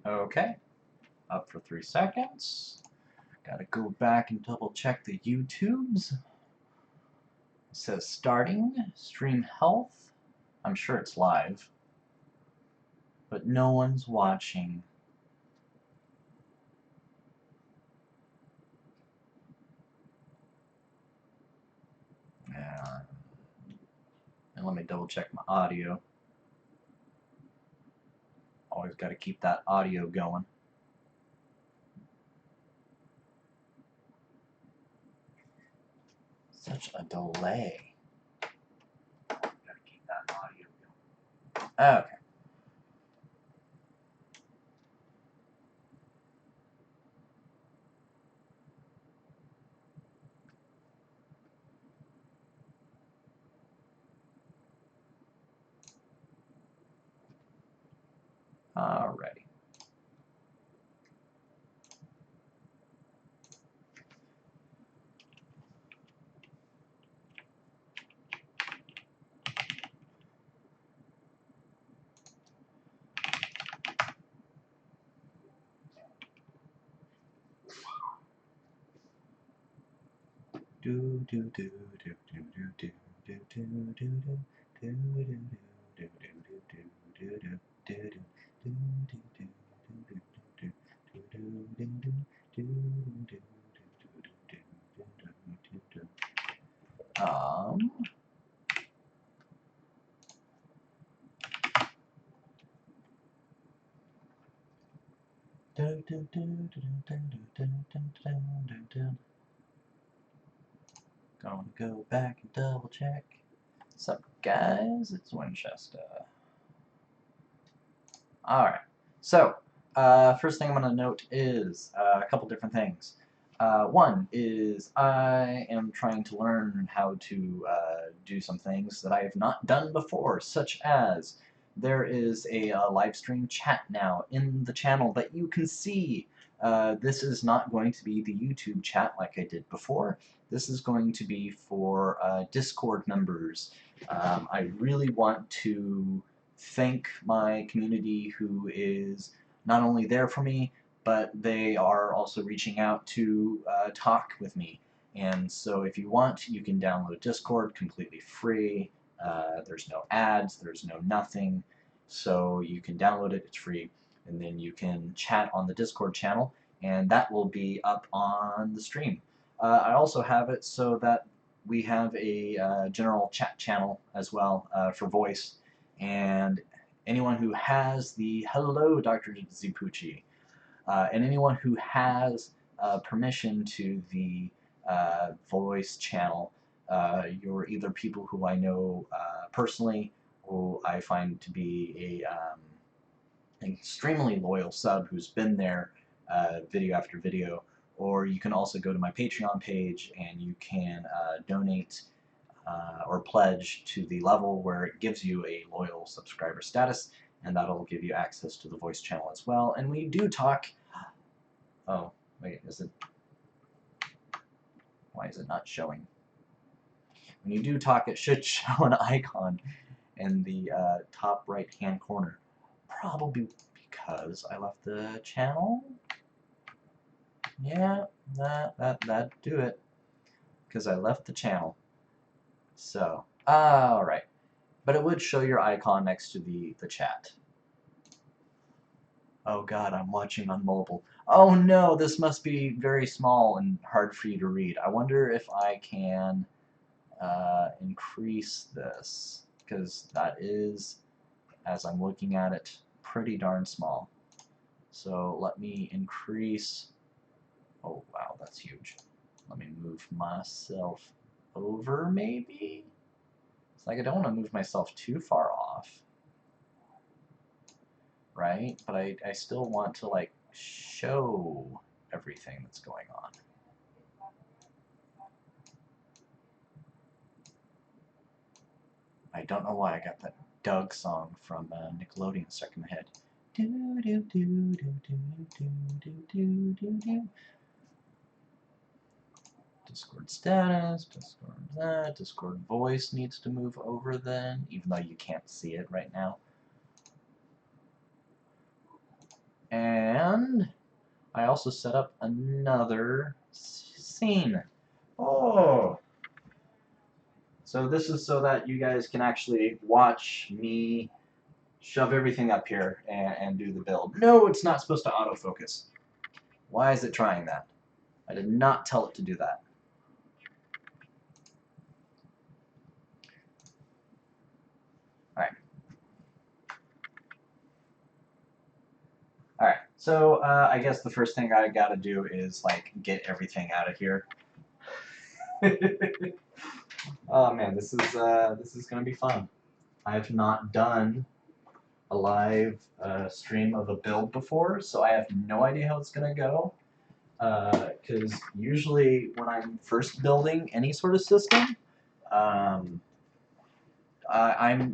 Okay, up for 3 seconds. Gotta go back and double check the YouTubes. It says starting, stream health. I'm sure it's live, but no one's watching. Yeah. And let me double check my audio. Always gotta keep that audio going. Such a delay. Gotta keep that audio going. Okay. Alrighty. Do do do do do do do do do do do do do do do do do Gonna go back and double check. What's up, guys? It's Winchester. Alright, so first thing I'm going to note is a couple different things. One is I am trying to learn how to do some things that I have not done before, such as there is a live stream chat now in the channel that you can see. This is not going to be the YouTube chat like I did before. This is going to be for Discord members. I really want to thank my community who is not only there for me, but they are also reaching out to talk with me. And so if you want, you can download Discord completely free. There's no ads, there's no nothing. So you can download it, it's free. And then you can chat on the Discord channel, and that will be up on the stream. I also have it so that we have a general chat channel as well for voice. And anyone who has the hello Dr. Zipucci, and anyone who has permission to the voice channel, you're either people who I know personally, who I find to be an extremely loyal sub who's been there video after video, or you can also go to my Patreon page and you can donate or pledge to the level where it gives you a loyal subscriber status, and that'll give you access to the voice channel as well. And we do talk. Oh, wait, is it? Why is it not showing? When you do talk, it should show an icon in the top right-hand corner. Probably because I left the channel. Yeah, that do it. Because I left the channel. So, alright. But it would show your icon next to the chat. Oh god, I'm watching on mobile. Oh no, this must be very small and hard for you to read. I wonder if I can increase this, because that is, as I'm looking at it, pretty darn small. So let me increase. Oh wow, that's huge. Let me move myself over, maybe? It's like I don't want to move myself too far off, right? But I still want to like show everything that's going on. I don't know why I got that Doug song from Nickelodeon stuck in my head. Do do do do do do do do do do. Discord status, Discord that, Discord voice needs to move over then, even though you can't see it right now. And I also set up another scene. Oh! So this is so that you guys can actually watch me shove everything up here and do the build. No, it's not supposed to autofocus. Why is it trying that? I did not tell it to do that. Alright. Alright, so I guess the first thing I gotta do is like get everything out of here. Oh man, this is gonna be fun. I have not done a live stream of a build before, so I have no idea how it's gonna go. Because usually when I'm first building any sort of system, I'm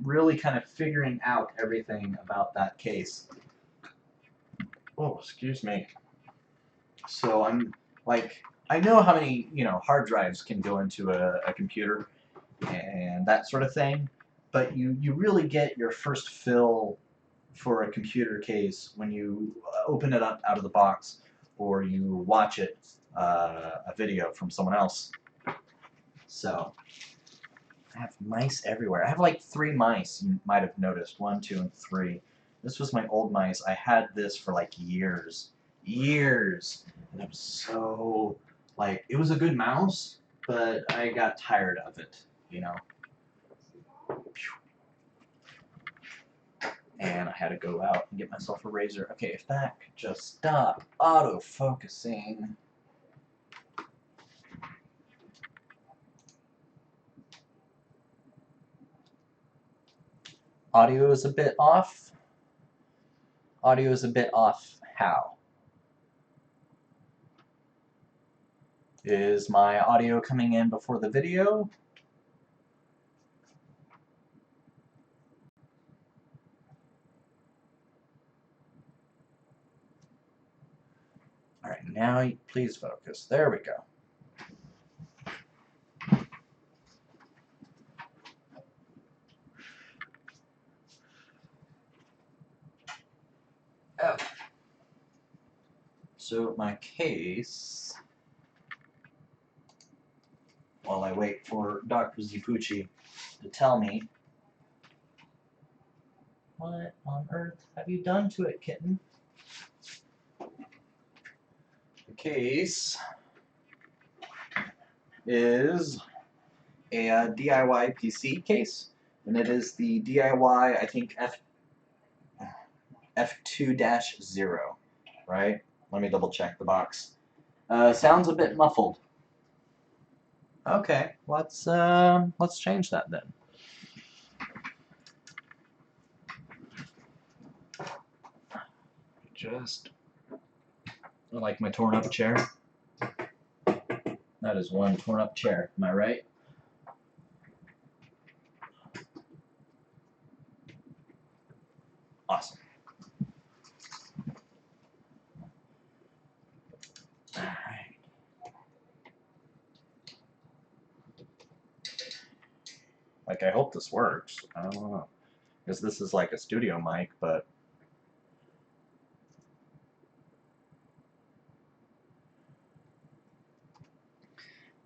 really kind of figuring out everything about that case. Oh, excuse me. So I'm like, I know how many hard drives can go into a computer and that sort of thing, but you really get your first fill for a computer case when you open it up out of the box or you watch it a video from someone else. So I have mice everywhere. I have like 3 mice, you might have noticed. 1, 2, and 3. This was my old mice. I had this for like years. Years! And it was so, like, it was a good mouse, but I got tired of it, you know. And I had to go out and get myself a razor. Okay, if that could just stop auto-focusing. Audio is a bit off. Audio is a bit off. How? Is my audio coming in before the video? Alright, now please focus. There we go. Oh. So my case, while I wait for Dr. Zipucci to tell me, what on earth have you done to it, kitten? The case is a DIYPC case, and it is the DIY, I think, F2-O, right? Let me double check the box. Sounds a bit muffled. Okay, let's change that then. Just like my torn up chair. That is one torn up chair, am I right? Awesome. Alright. Like, I hope this works. I don't know. Because this is like a studio mic, but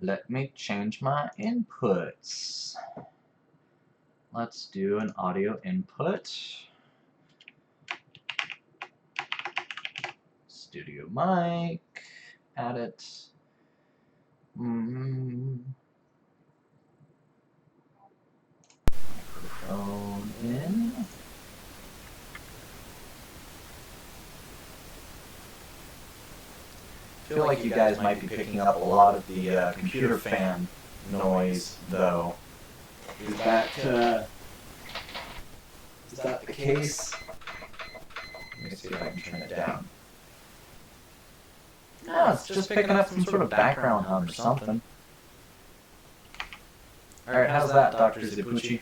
let me change my inputs. Let's do an audio input. Studio mic. Add it. Microphone in. I feel like you guys might be picking up a lot of the computer fan noise, though. Is that the case? Let me see if I can turn it down. No, it's just picking up some sort of background hum or something. Alright, how's that, Dr. Zipucci?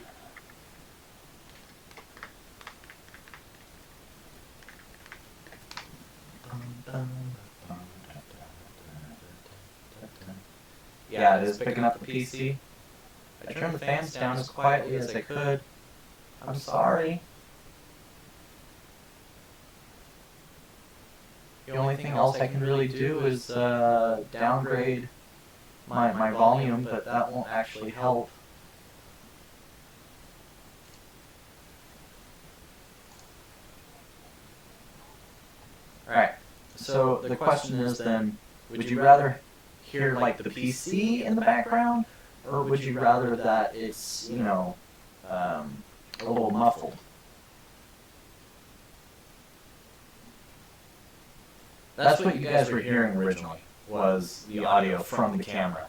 Yeah, it is picking up the PC. I turned the fans down as quietly as I could. I'm sorry. The only thing else I can really do is downgrade my volume, but that won't actually help. Alright, so the question is then, would you rather hear like the PC in the background, or would you rather that it's, you know, a little muffled? That's what you guys were hearing originally, was the audio from the camera.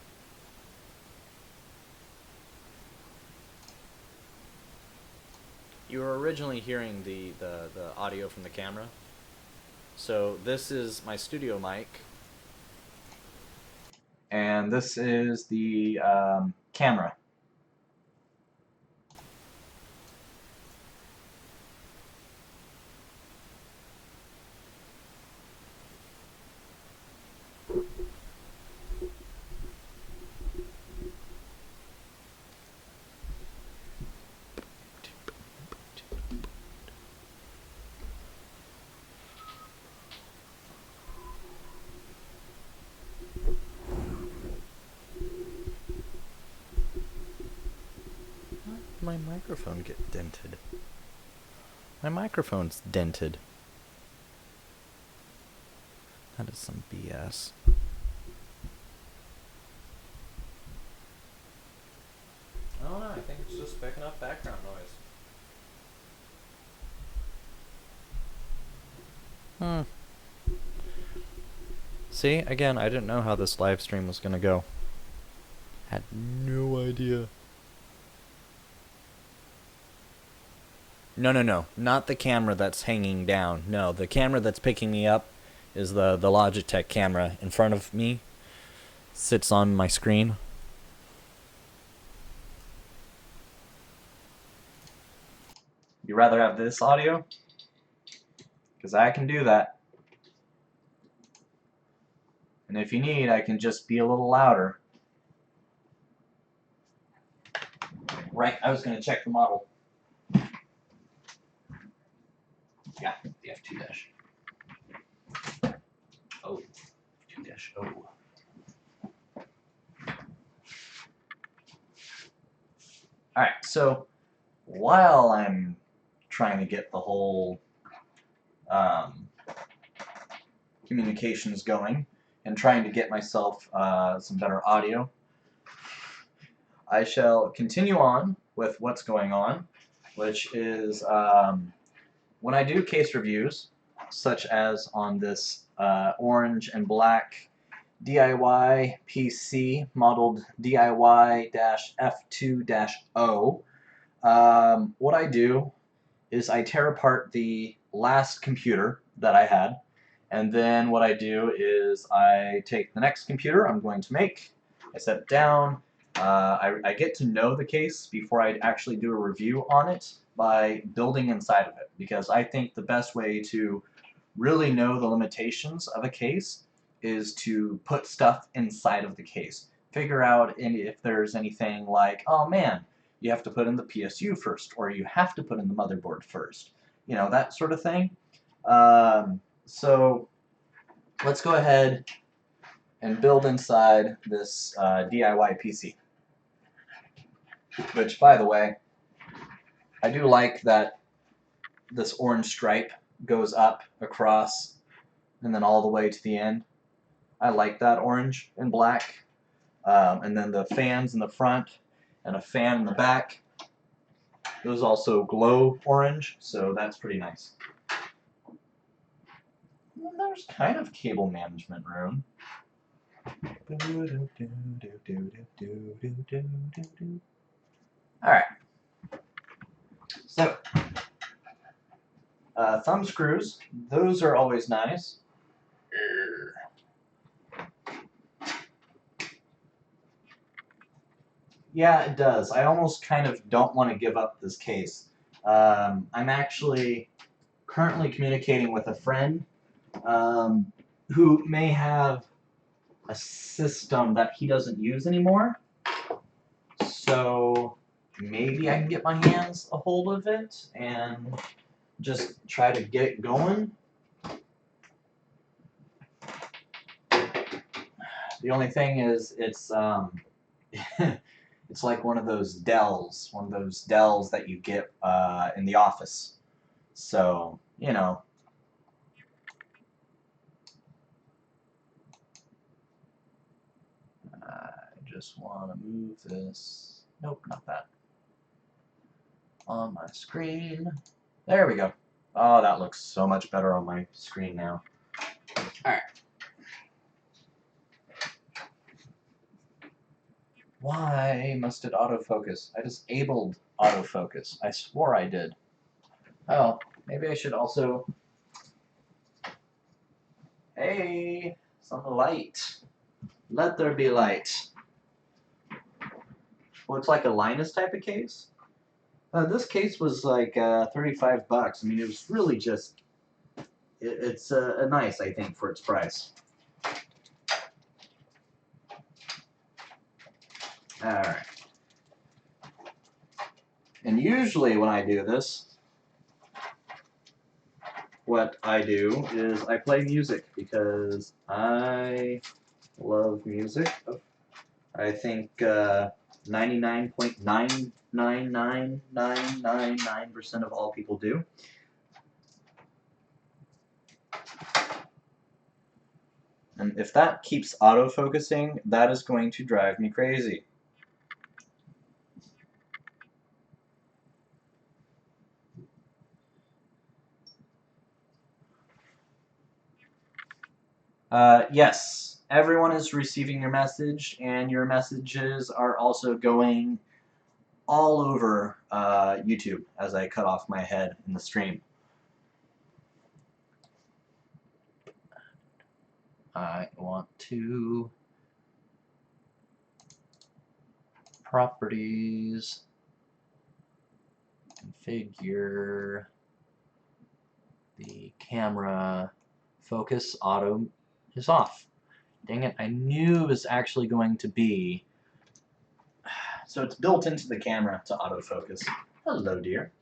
You were originally hearing the audio from the camera. So this is my studio mic. And this is the camera. My microphone get dented. My microphone's dented. That is some BS. I don't know, I think it's just picking up background noise. See, again, I didn't know how this live stream was gonna go. Had no idea. No, not the camera that's hanging down. No, the camera that's picking me up is the Logitech camera in front of me. Sits on my screen. You rather have this audio? Because I can do that. And if you need, I can just be a little louder. Right, I was going to check the model. Yeah, the F2-O. F2-O. Alright, so while I'm trying to get the whole communications going and trying to get myself some better audio, I shall continue on with what's going on, which is when I do case reviews, such as on this orange and black DIYPC modeled DIY-F2-O, what I do is I tear apart the last computer that I had, and then what I do is I take the next computer I'm going to make, I set it down, I get to know the case before I actually do a review on it by building inside of it, because I think the best way to really know the limitations of a case is to put stuff inside of the case. Figure out if there's anything like, oh man, you have to put in the PSU first, or you have to put in the motherboard first. You know, that sort of thing. So let's go ahead and build inside this DIY PC. Which, by the way, I do like that this orange stripe goes up across and then all the way to the end. I like that orange and black. And then the fans in the front and a fan in the back. Those also glow orange, so that's pretty nice. And there's kind of cable management room. Alright. So, thumb screws, those are always nice. Yeah, it does. I almost kind of don't want to give up this case. I'm actually currently communicating with a friend who may have a system that he doesn't use anymore. So maybe I can get my hands a hold of it and just try to get it going. The only thing is, it's it's like one of those Dells, that you get in the office. So, you know. I just want to move this. Nope, not that. On my screen. There we go. Oh, that looks so much better on my screen now. Alright. Why must it autofocus? I disabled autofocus. I swore I did. Oh, maybe I should also... Hey, some light. Let there be light. Looks like a Linus type of case. This case was like $35. I mean, it was really just... It's nice, I think, for its price. Alright. And usually when I do this, what I do is I play music because I love music. I think 99.99999% of all people do. And if that keeps autofocusing, that is going to drive me crazy. Yes, everyone is receiving your message, and your messages are also going all over YouTube as I cut off my head in the stream. I want to properties, configure the camera, focus auto is off. Dang it, I knew it was actually going to be. So it's built into the camera to autofocus. Hello, dear.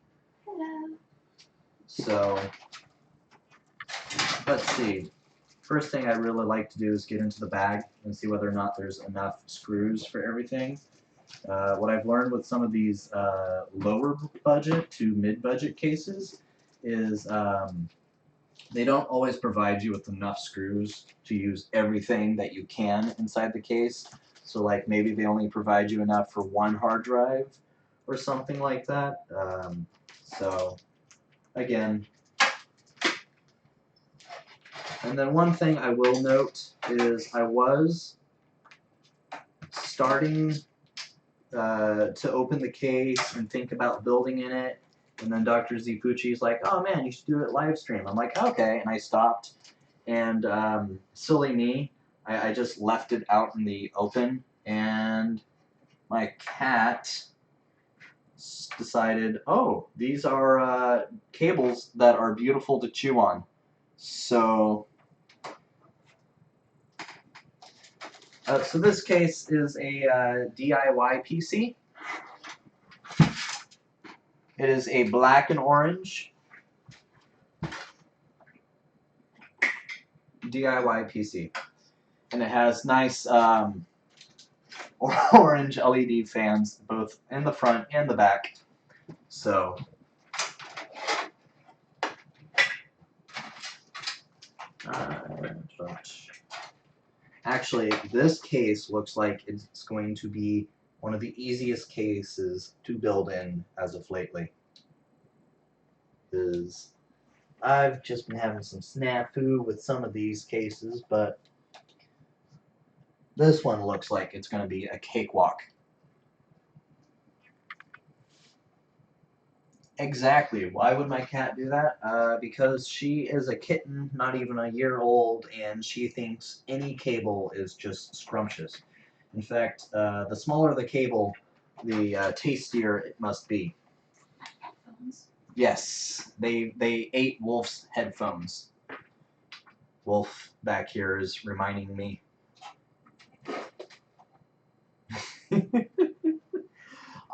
Hello. So, let's see. First thing I really like to do is get into the bag and see whether or not there's enough screws for everything. What I've learned with some of these lower budget to mid-budget cases is they don't always provide you with enough screws to use everything that you can inside the case. So like maybe they only provide you enough for one hard drive or something like that. So again, and then one thing I will note is I was starting to open the case and think about building in it, and then Dr. Zipucci's like, oh man, you should do it live stream. I'm like, okay, and I stopped, and silly me, I just left it out in the open, and my cat decided, oh, these are cables that are beautiful to chew on. So so this case is a DIYPC. It is a black and orange DIYPC. And it has nice orange LED fans both in the front and the back. So actually, this case looks like it's going to be one of the easiest cases to build in as of lately. Because I've just been having some snafu with some of these cases, but this one looks like it's going to be a cakewalk. Exactly. Why would my cat do that? Because she is a kitten, not even a year old, and she thinks any cable is just scrumptious. In fact, the smaller the cable, the tastier it must be. Headphones. Yes, they ate Wolf's headphones. Wolf back here is reminding me.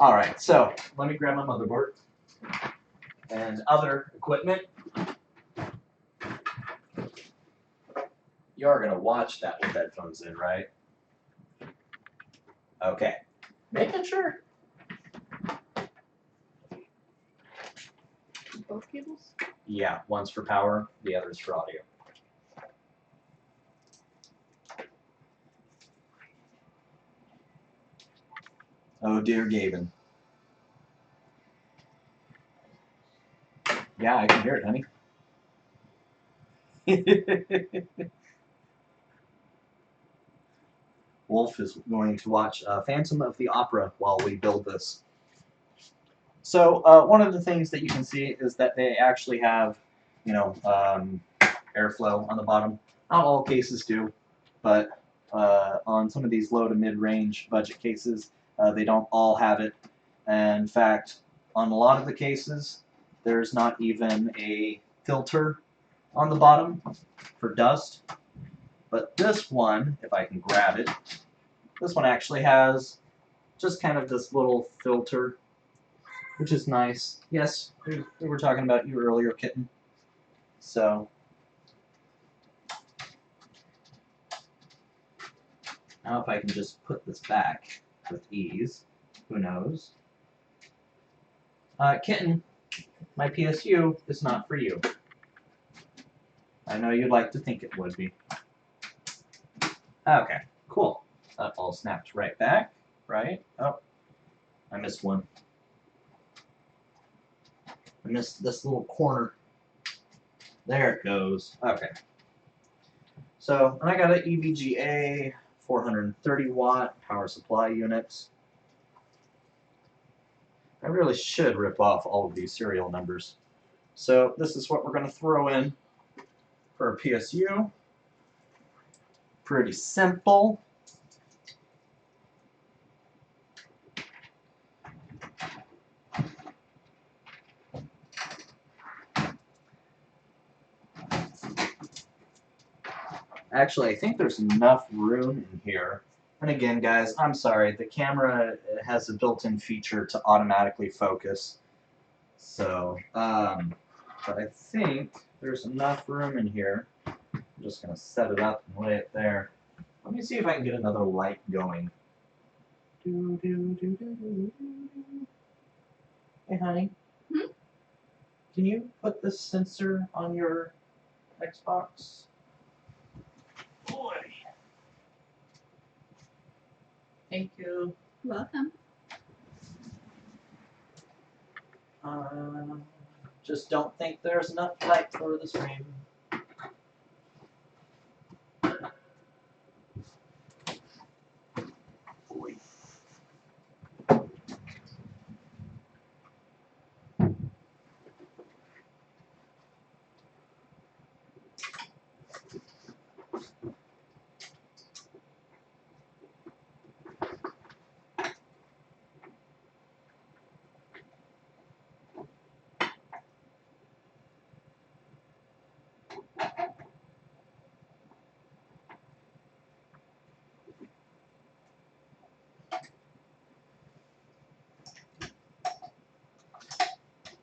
Alright, so let me grab my motherboard and other equipment. You are going to watch that with headphones in, right? Okay. Making sure. Both cables? Yeah, one's for power, the other's for audio. Oh dear, Gavin. Yeah, I can hear it, honey. Wolf is going to watch Phantom of the Opera while we build this. So one of the things that you can see is that they actually have, airflow on the bottom. Not all cases do, but on some of these low to mid-range budget cases, they don't all have it. And in fact, on a lot of the cases, there's not even a filter on the bottom for dust. But this one, if I can grab it, this one actually has just kind of this little filter, which is nice. Yes, we were talking about you earlier, kitten. So now if I can just put this back with ease, who knows? Kitten, my PSU is not for you. I know you'd like to think it would be. Okay, cool. That all snapped right back, right? Oh, I missed one. I missed this little corner. There it goes. Okay. So, and I got an EVGA 430 watt power supply unit. I really should rip off all of these serial numbers. So this is what we're going to throw in for our PSU. Pretty simple. Actually, I think there's enough room in here. And again, guys, I'm sorry, the camera has a built-in feature to automatically focus. So, but I think there's enough room in here. I'm just going to set it up and lay it there. Let me see if I can get another light going. Hey, honey. Hmm? Can you put this sensor on your Xbox? Boy. Thank you. Welcome. Just don't think there's enough light for the stream. Boy.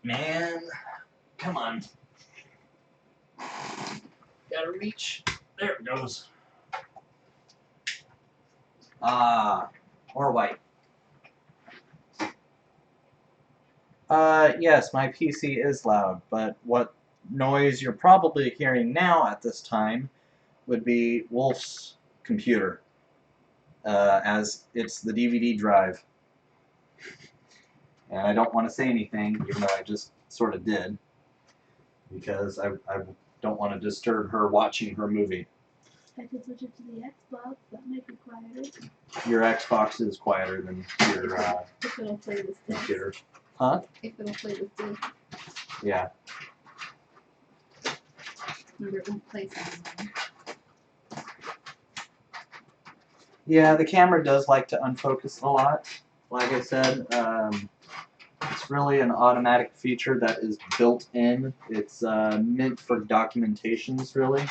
Man, come on. Gotta reach. There it goes. Or white. Yes, my PC is loud, but what noise you're probably hearing now at this time would be Wolf's computer, as it's the DVD drive. And I don't want to say anything, even though I just sort of did, because I don't want to disturb her watching her movie. I could switch it to the Xbox. That might be quieter. Your Xbox is quieter than your If it'll play this disc. computer. Huh? If it'll play this disc. Yeah. Remember, it won't play something. Yeah, the camera does like to unfocus a lot. Like I said, it's really an automatic feature that is built in. It's meant for documentations, really.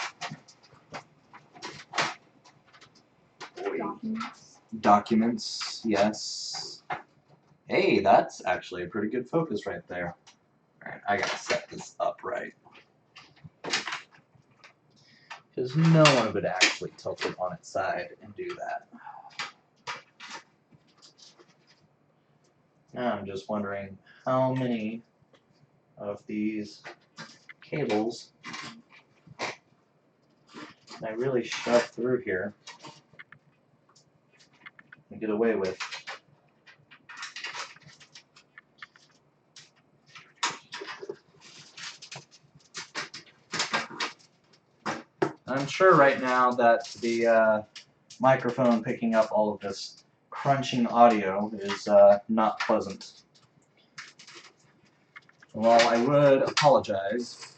Documents. Documents, yes. Hey, that's actually a pretty good focus right there. Alright, I gotta set this up right. Because no one would actually tilt it on its side and do that. Now I'm just wondering how many of these cables can I really shove through here and get away with. I'm sure right now that the microphone picking up all of this crunching audio is not pleasant. While I would apologize,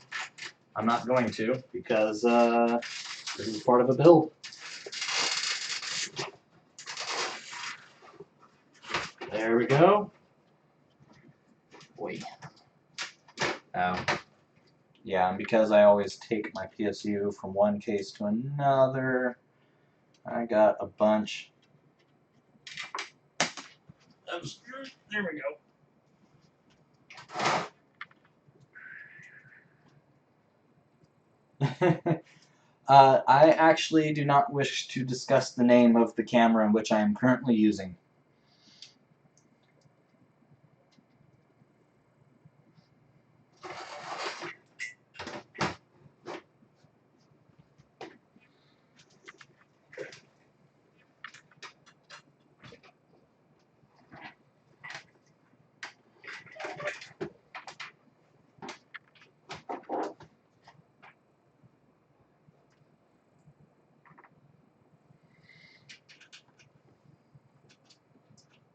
I'm not going to because this is part of a build. There we go. Wait. Ow. Yeah, and because I always take my PSU from one case to another, I got a bunch of screws. There we go. I actually do not wish to discuss the name of the camera in which I am currently using.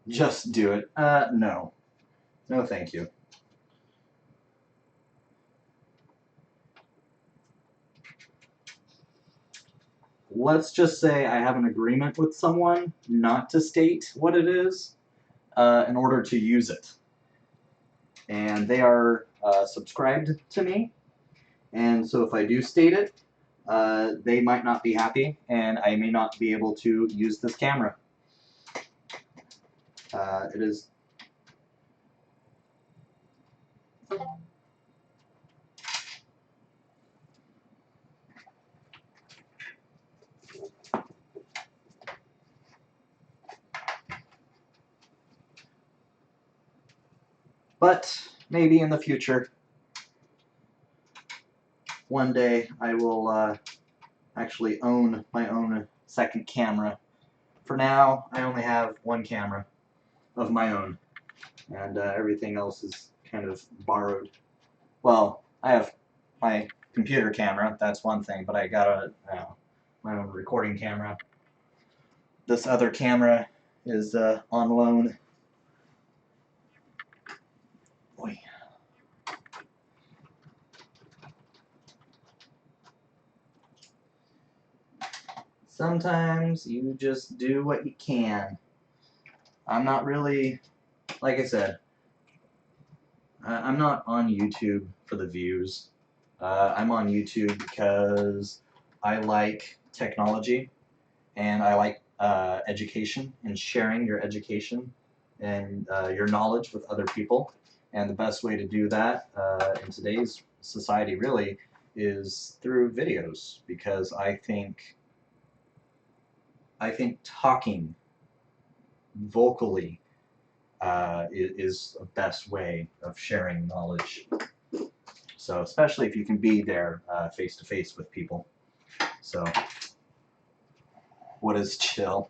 Just do it. No. No, thank you. Let's just say I have an agreement with someone not to state what it is in order to use it. And they are subscribed to me. And so if I do state it, they might not be happy, and I may not be able to use this camera. It is. But maybe in the future, one day I will actually own my own second camera. For now, I only have one camera of my own, and everything else is kind of borrowed. Well, I have my computer camera, that's one thing, but I got my own recording camera. This other camera is on loan. Boy. Sometimes you just do what you can. I'm not really, like I said, I'm not on YouTube for the views. I'm on YouTube because I like technology and I like education and sharing your education and your knowledge with other people. And the best way to do that in today's society really is through videos, because I think talking vocally is the best way of sharing knowledge. So especially if you can be there face to face with people. So what is chill?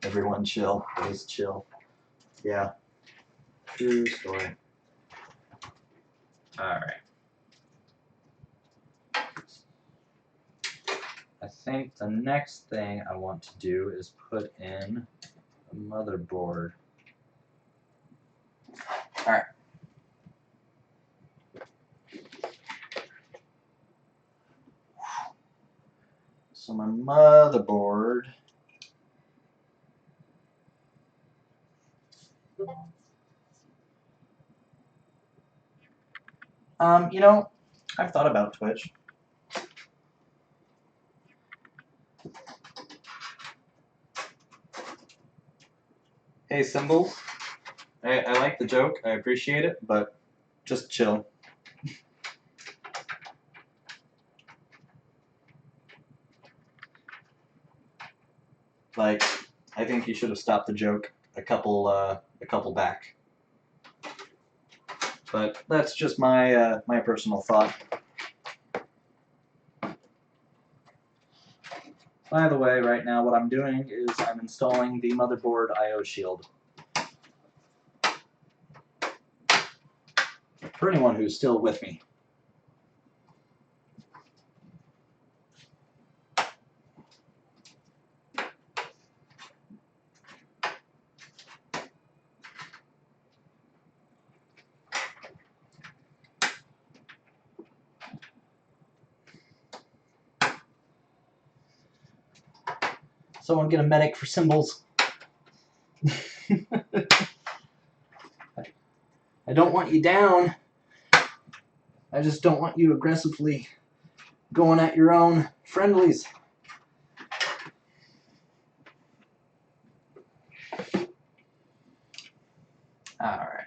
Everyone chill. What is chill? Yeah. True story. Alright. I think the next thing I want to do is put in a motherboard. Alright. So my motherboard. You know, I've thought about Twitch. Hey, Symbols. I like the joke. I appreciate it, but just chill. Like, I think you should have stopped the joke a couple back. But that's just my my personal thought. By the way, right now what I'm doing is I'm installing the motherboard I/O shield. For anyone who's still with me. Someone get a medic for symbols. I don't want you down. I just don't want you aggressively going at your own friendlies. Alright.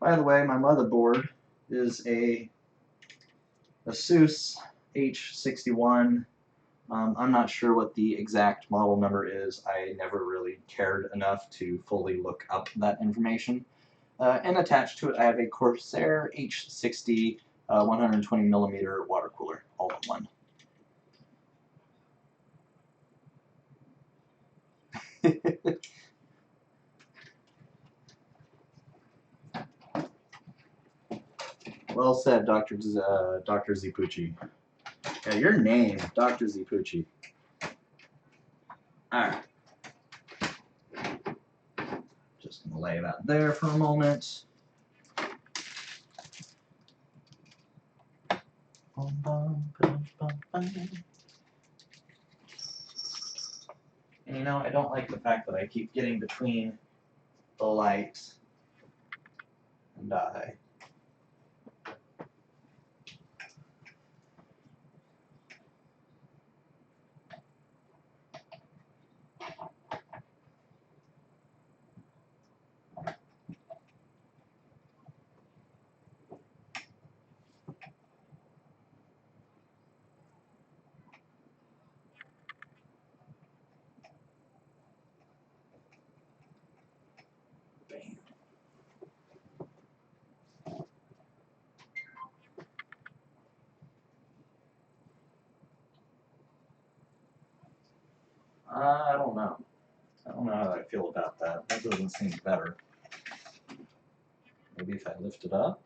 By the way, my motherboard is a ASUS H61. I'm not sure what the exact model number is. I never really cared enough to fully look up that information. And attached to it, I have a Corsair H60 120mm water cooler, all in one. Well said, Dr. Zipucci. Yeah, your name, Dr. Zipucci. Alright. Just going to lay that there for a moment. And you know, I don't like the fact that I keep getting between the light and I. I don't know. I don't know how I feel about that. That doesn't seem better. Maybe if I lift it up.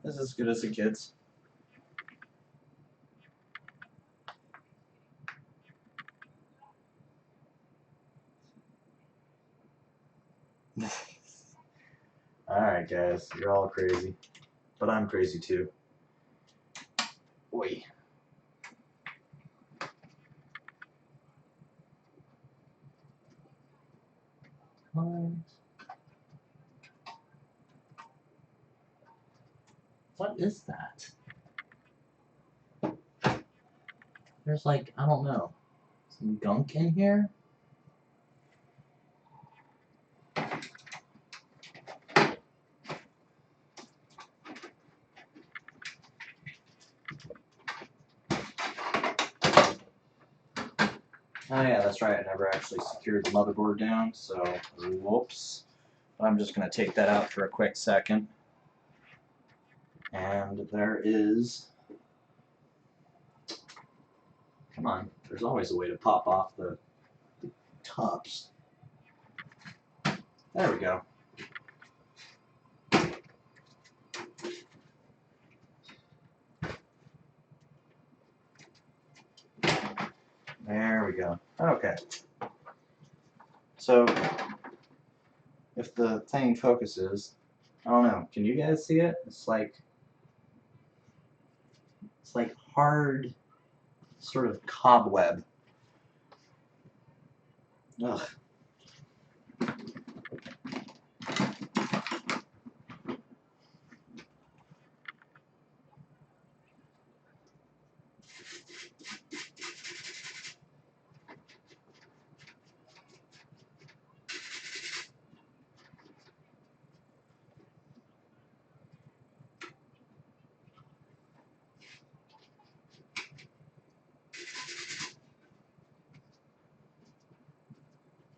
This is as good as it gets. Alright guys, you're all crazy. But I'm crazy too. Oi. What is that? There's like, I don't know, some gunk in here? Oh yeah, that's right, I never actually secured the motherboard down, so whoops. I'm just going to take that out for a quick second. And there is... Come on, there's always a way to pop off the tops. There we go. There we go. Okay. So, if the thing focuses, I don't know, can you guys see it? It's like hard, sort of cobweb. Ugh.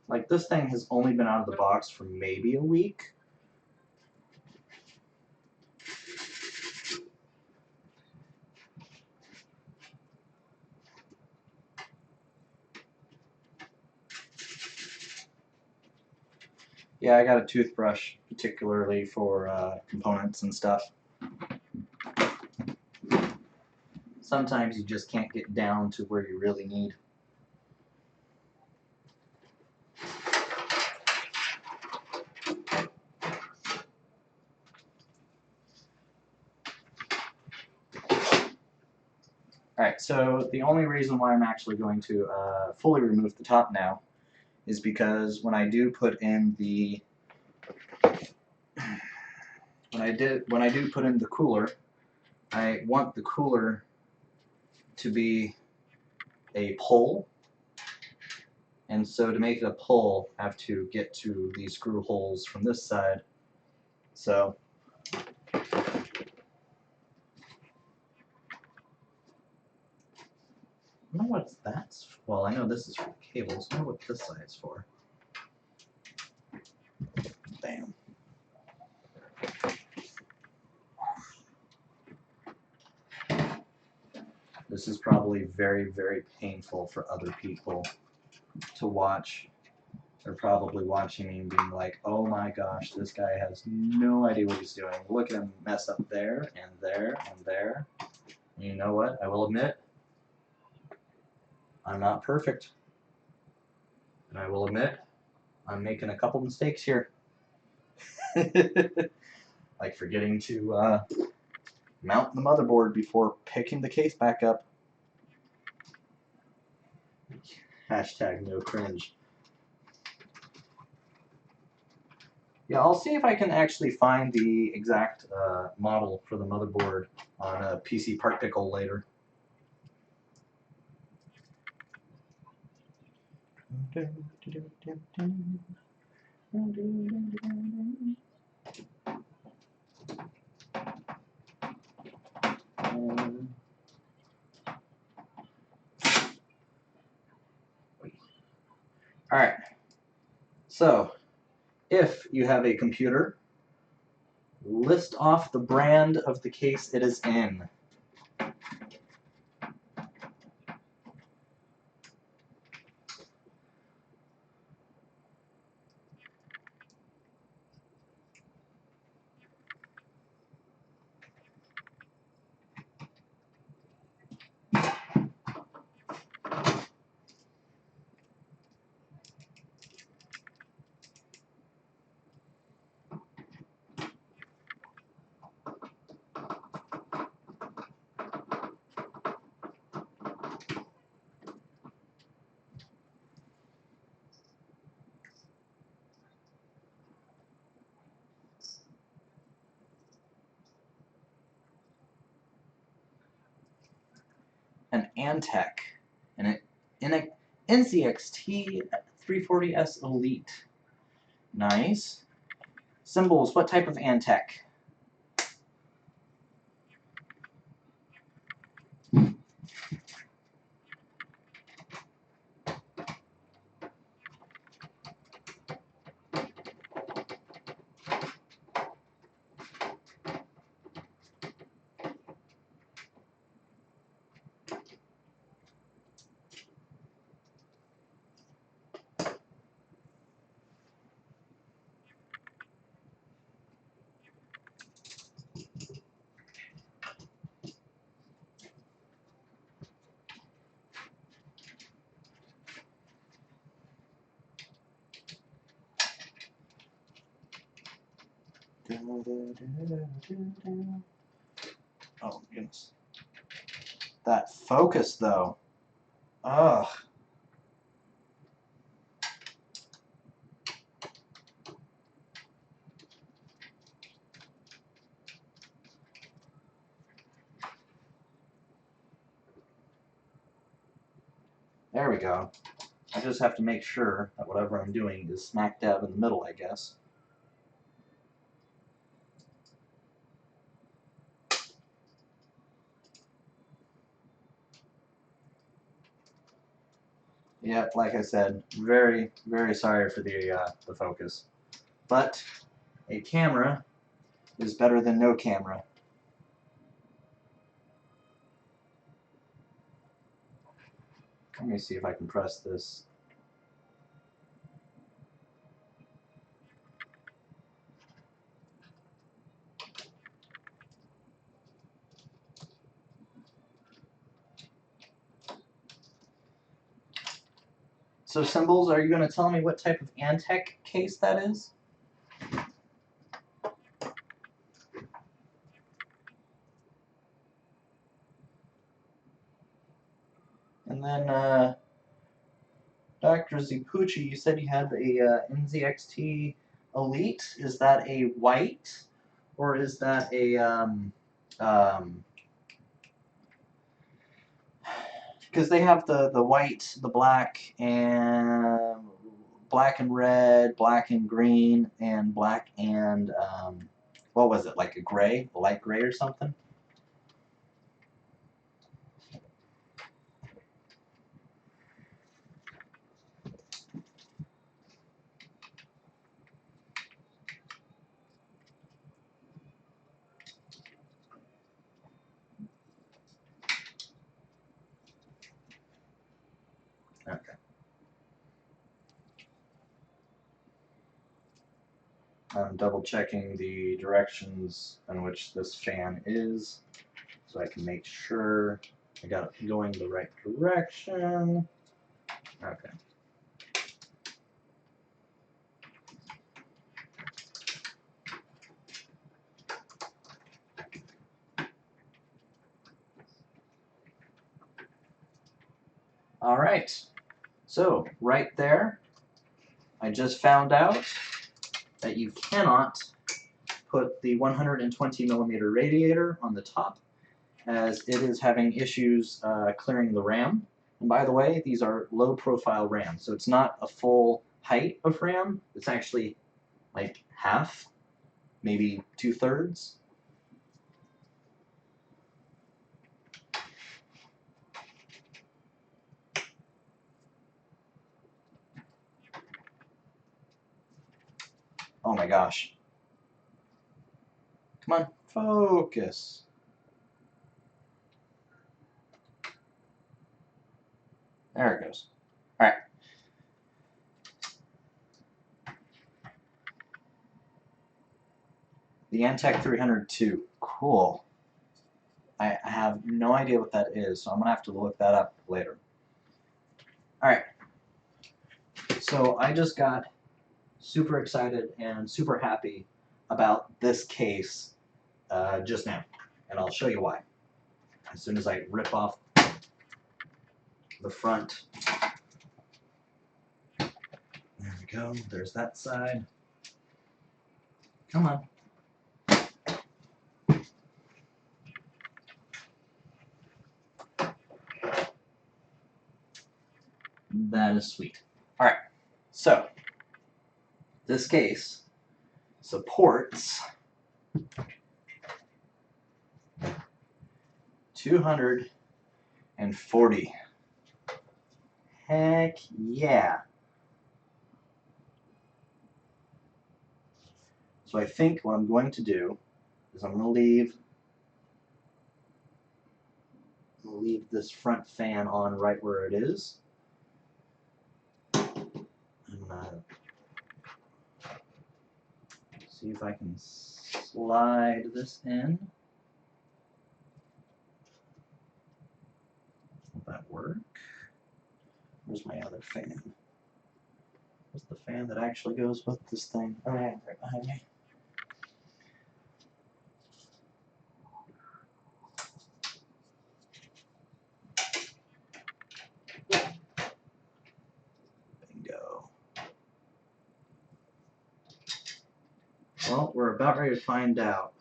Like, this thing has only been out of the box for maybe a week. Yeah, I got a toothbrush particularly for components and stuff. Sometimes you just can't get down to where you really need. Alright, so the only reason why I'm actually going to fully remove the top now is because when I do put in the when I do put in the cooler, I want the cooler to be a pull, and so to make it a pull, I have to get to these screw holes from this side. So I don't know what that's for. Well, I know this is for cables. I don't know what this side is for. Bam. This is probably very, very painful for other people to watch. They're probably watching me and being like, oh my gosh, this guy has no idea what he's doing. Look at him mess up there and there and there. And you know what? I will admit, I'm not perfect. And I will admit, I'm making a couple mistakes here. Like forgetting to mount the motherboard before picking the case back up. Hashtag no cringe. Yeah, I'll see if I can actually find the exact model for the motherboard on a PC Part Pickle later. Alright, so if you have a computer, list off the brand of the case it is in. An Antec, and an NCXT 340S Elite. Nice. Symbols, what type of Antec? Oh, goodness. That focus, though. Ugh. There we go. I just have to make sure that whatever I'm doing is smack dab in the middle, I guess. Yep, like I said, very, very sorry for the focus. But a camera is better than no camera. Let me see if I can press this. So Symbols, are you going to tell me what type of Antec case that is? And then Dr. Zipucci, you said you had a NZXT Elite. Is that a white, or is that a because they have the white, the black, and black and red, black and green, and black and what was it, like a gray, a light gray or something? Okay. I'm double checking the directions in which this fan is so I can make sure I got it going the right direction. Okay. All right. So right there, I just found out that you cannot put the 120 millimeter radiator on the top, as it is having issues clearing the RAM. And by the way, these are low profile RAM, so it's not a full height of RAM, it's actually like half, maybe 2/3. Oh my gosh. Come on, focus. There it goes. All right. The Antec 302. Cool. I have no idea what that is, so I'm going to have to look that up later. All right. So I just got super excited and super happy about this case just now, and I'll show you why. As soon as I rip off the front. There we go. There's that side. Come on. That is sweet. All right. So this case supports 240. Heck yeah. So I think what I'm going to do is I'm going to leave this front fan on right where it is. I'm going to see if I can slide this in. Will that work? Where's my other fan? Where's the fan that actually goes with this thing? Oh yeah, right behind me. Bingo. Well, we're about ready to find out.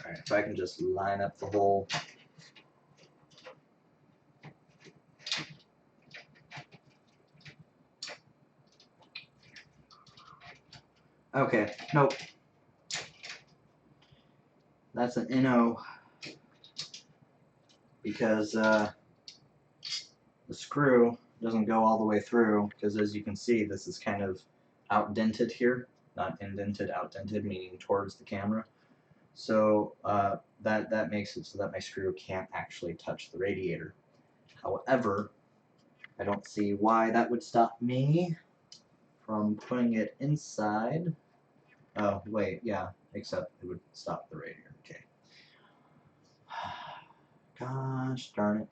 Alright, if I can just line up the whole. Okay, nope. That's an NO because the screw doesn't go all the way through, because as you can see, this is kind of outdented here. Not indented, outdented, meaning towards the camera. So that makes it so that my screw can't actually touch the radiator. However, I don't see why that would stop me from putting it inside. Oh, wait, yeah, except it would stop the radiator. Okay. Gosh darn it.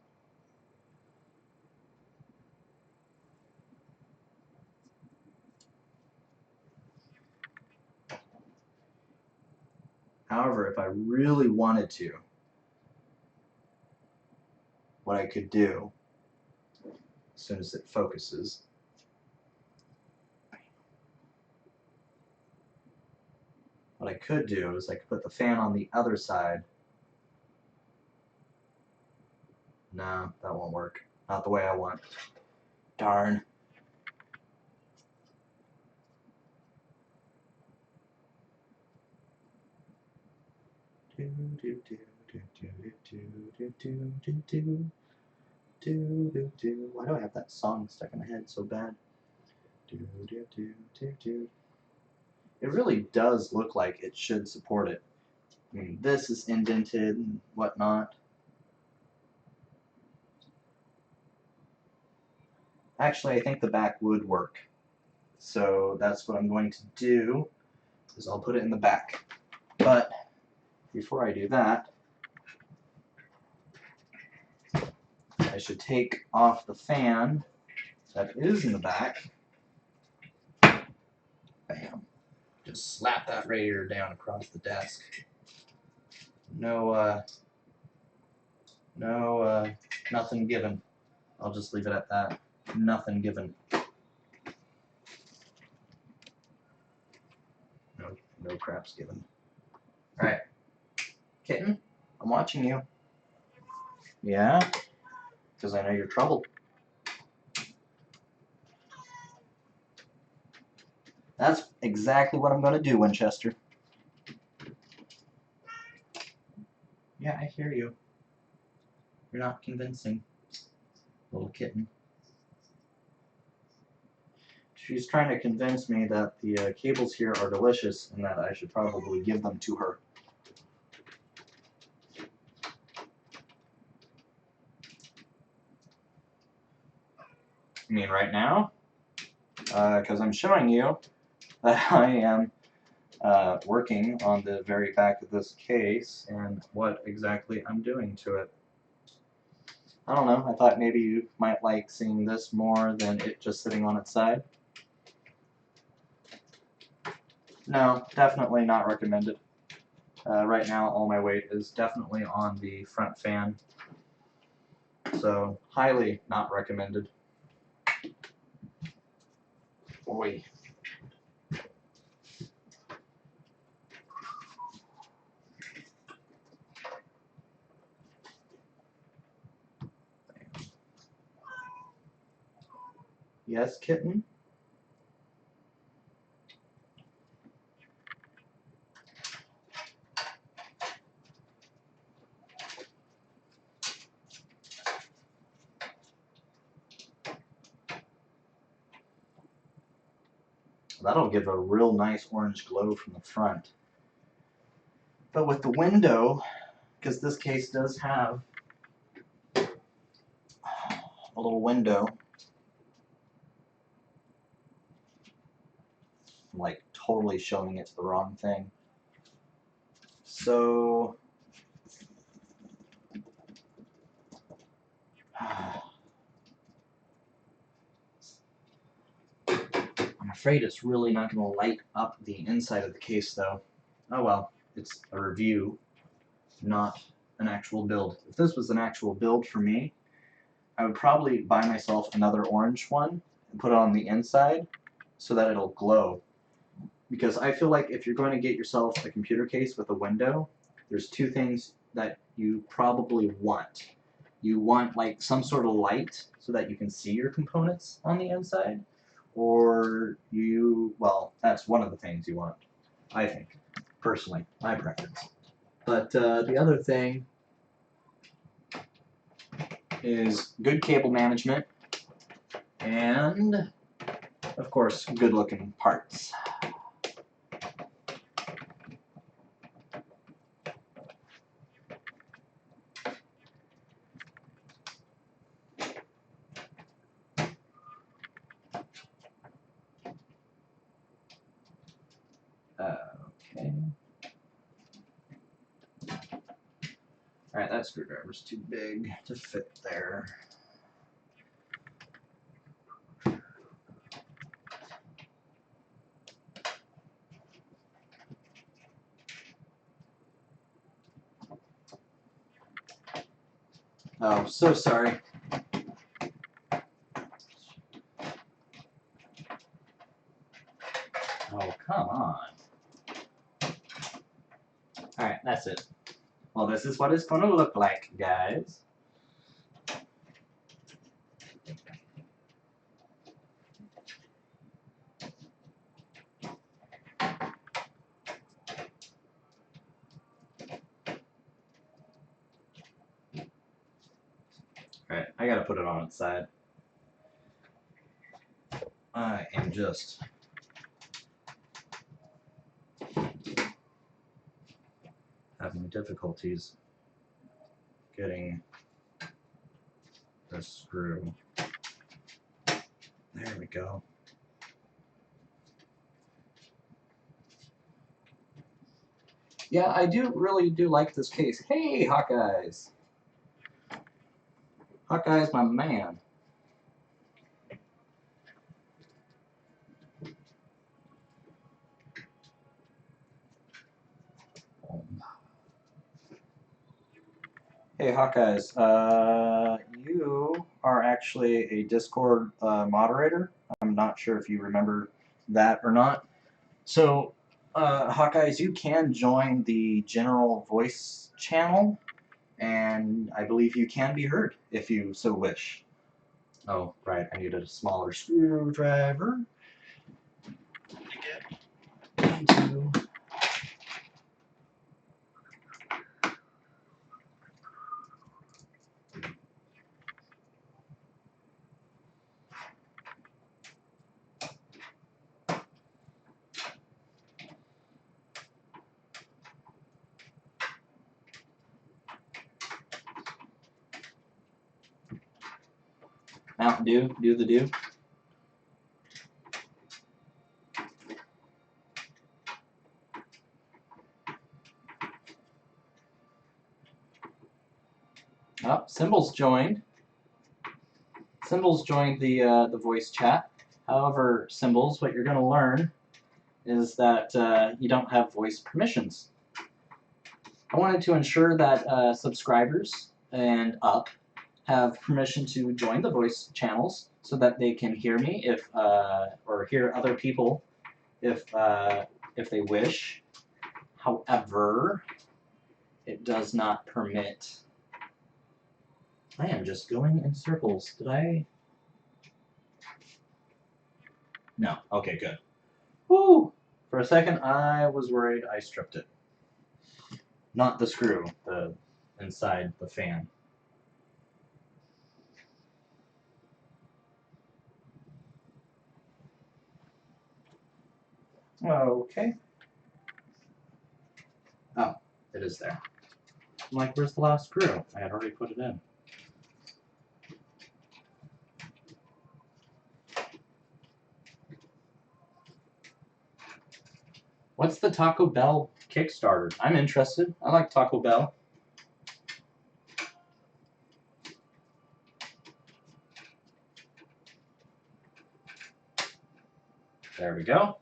However, if I really wanted to, what I could do, as soon as it focuses, what I could do is I could put the fan on the other side. No, that won't work. Not the way I want. Darn. Why do I have that song stuck in my head so bad? It really does look like it should support it. I mean, this is indented and whatnot. Actually, I think the back would work. So that's what I'm going to do, is I'll put it in the back. But before I do that, I should take off the fan that is in the back. Bam. Just slap that radiator down across the desk. Nothing given. I'll just leave it at that. Nothing given. No craps given. Alright. Kitten, I'm watching you. Yeah? Because I know you're troubled. That's exactly what I'm going to do, Winchester. Yeah, I hear you. You're not convincing, little kitten. She's trying to convince me that the cables here are delicious and that I should probably give them to her. I mean, right now? Because I'm showing you that I am working on the very back of this case and what exactly I'm doing to it. I don't know, I thought maybe you might like seeing this more than it just sitting on its side. No, definitely not recommended. Right now all my weight is definitely on the front fan, so highly not recommended. Boy. Yes, kitten? That'll give a real nice orange glow from the front. But with the window, because this case does have a little window, I'm like totally showing it to the wrong thing. So I'm afraid it's really not going to light up the inside of the case though. Oh well, it's a review, not an actual build. If this was an actual build for me, I would probably buy myself another orange one and put it on the inside so that it'll glow. Because I feel like if you're going to get yourself a computer case with a window, there's two things that you probably want. You want like some sort of light so that you can see your components on the inside, or well, that's one of the things you want, I think, personally, my preference. But the other thing is good cable management and, of course, good-looking parts. Okay. Alright, that screwdriver's too big to fit there. Oh, so sorry. Oh, come on. Alright, that's it. Well, this is what it's going to look like, guys. Alright, I gotta put it on its side. I am just having difficulties getting the screw. There we go. Yeah, I really do like this case. Hey, Hawkeyes! Hawkeye's my man. Hey, Hawkeyes, you are actually a Discord moderator. I'm not sure if you remember that or not. So, Hawkeyes, you can join the general voice channel, and I believe you can be heard if you so wish. Oh, right, I needed a smaller screwdriver to get into. Mountain Dew, do the do. Oh, Symbols joined. Symbols joined the voice chat. However, Symbols, what you're going to learn is that you don't have voice permissions. I wanted to ensure that subscribers and up have permission to join the voice channels so that they can hear me if or hear other people if they wish. However, it does not permit. I am just going in circles. Did I? No. Okay, good. Woo! For a second, I was worried I stripped it. Not the screw, the inside the fan. Okay. Oh, it is there. I'm like, where's the last screw? I had already put it in. What's the Taco Bell Kickstarter? I'm interested. I like Taco Bell. There we go.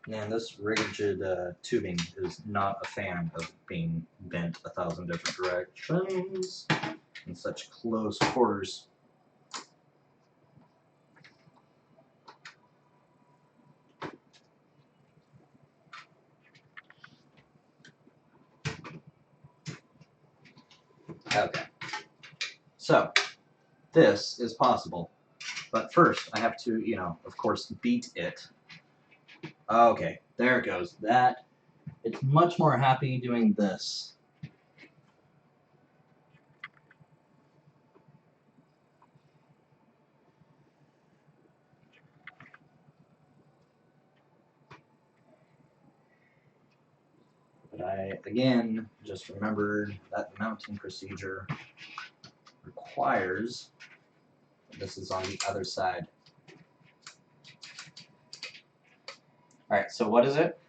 And this rigid tubing is not a fan of being bent 1,000 different directions in such close quarters. Okay. So, this is possible. But first, I have to, of course, beat it. Okay, there it goes. It's much more happy doing this. But I, again, just remembered that the mounting procedure requires this is on the other side. Alright, so what is it?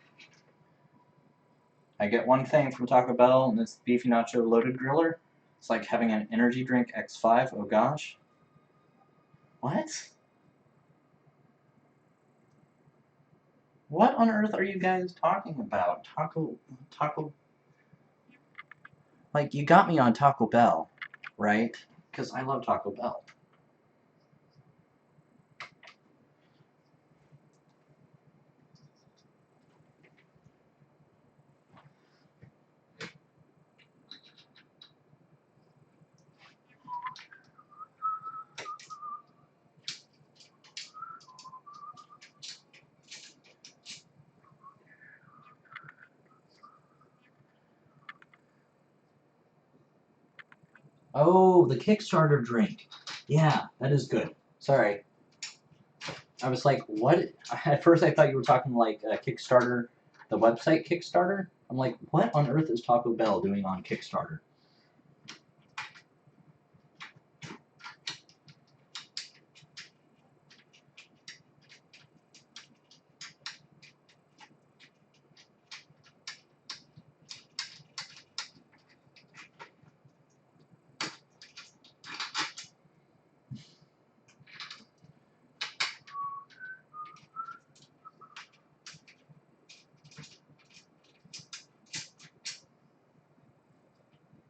I get one thing from Taco Bell, and it's beefy nacho loaded griller. It's like having an energy drink X5. Oh gosh. What? What on earth are you guys talking about? Taco. Like, you got me on Taco Bell, right? Because I love Taco Bell. Oh, the Kickstarter drink. Yeah, that is good. Sorry. I was like, what? At first I thought you were talking like Kickstarter, the website Kickstarter. I'm like, what on earth is Taco Bell doing on Kickstarter?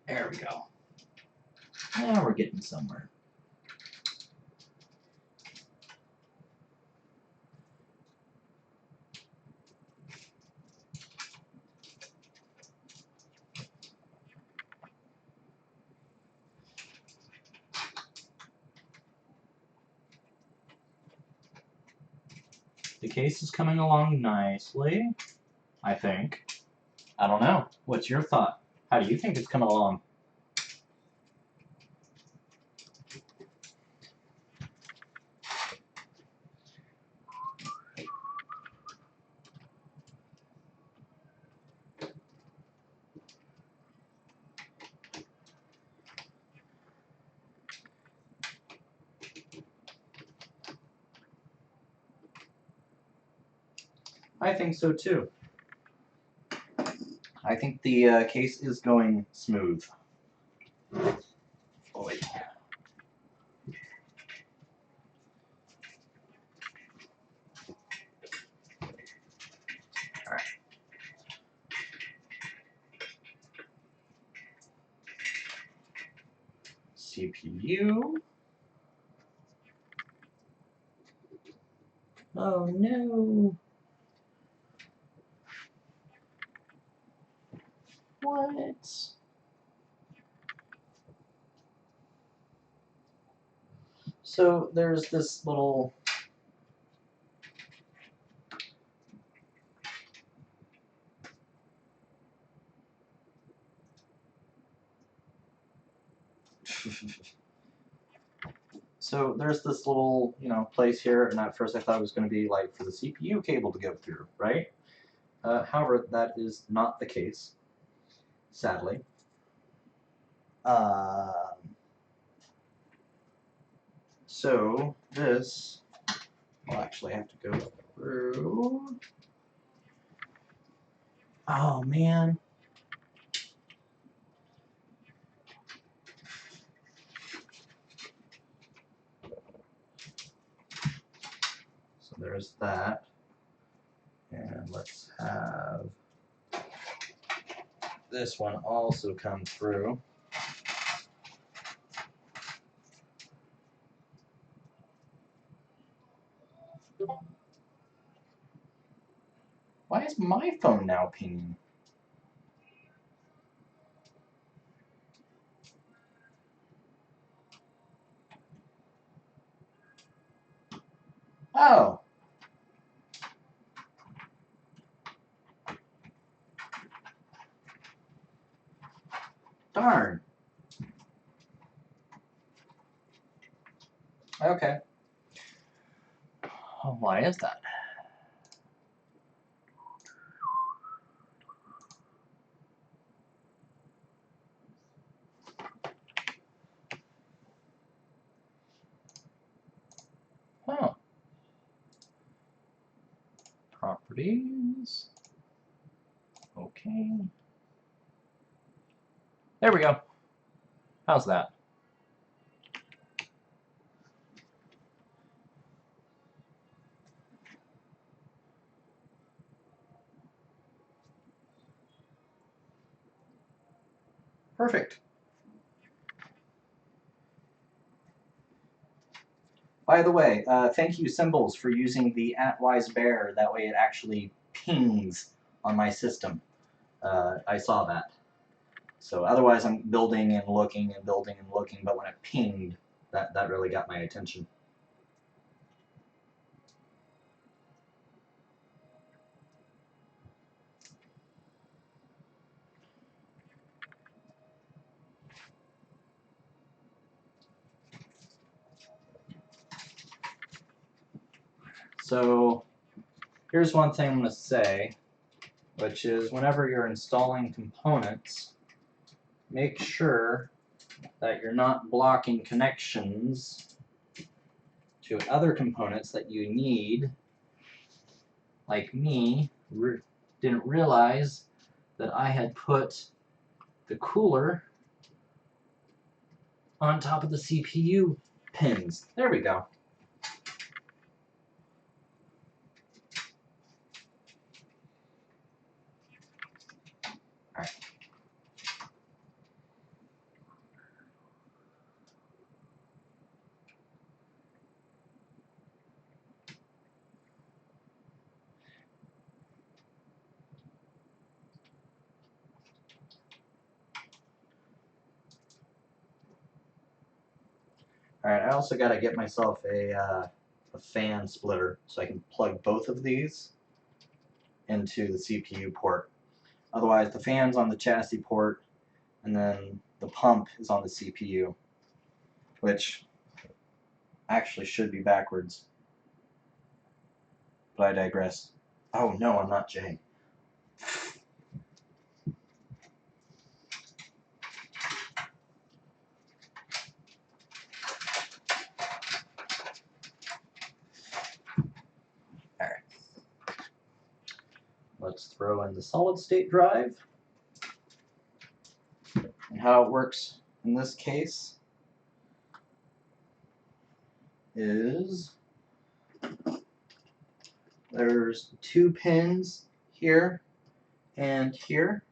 There we go. Now we're getting somewhere. The case is coming along nicely, I think. I don't know. What's your thought? How do you think it's coming along? I think so too. I think the case is going smooth. Oh, wait. Alright. CPU. Oh no. What? So there's this little so there's this little, place here, and at first I thought it was going to be like for the CPU cable to go through, right? However, that is not the case, sadly. So this will actually have to go through. Oh man. So there's that. And let's have this one also come through. Why is my phone now pinging? Oh. Darn. Okay. Oh, why is that? Oh. Properties. Okay. There we go. How's that? Perfect. By the way, thank you, Symbols, for using the @wisebear. That way it actually pings on my system. I saw that. So otherwise I'm building and looking and building and looking, but when it pinged, that really got my attention. So here's one thing I'm going to say, which is whenever you're installing components, make sure that you're not blocking connections to other components that you need. Like me, didn't realize that I had put the cooler on top of the CPU pins. There we go. Alright. Alright, I also got to get myself a fan splitter so I can plug both of these into the CPU port. Otherwise, the fan's on the chassis port, and then the pump is on the CPU, which actually should be backwards. But I digress. Oh no, I'm not Jay. Alright. Let's throw in the solid state drive. And how it works in this case is there's 2 pins here and here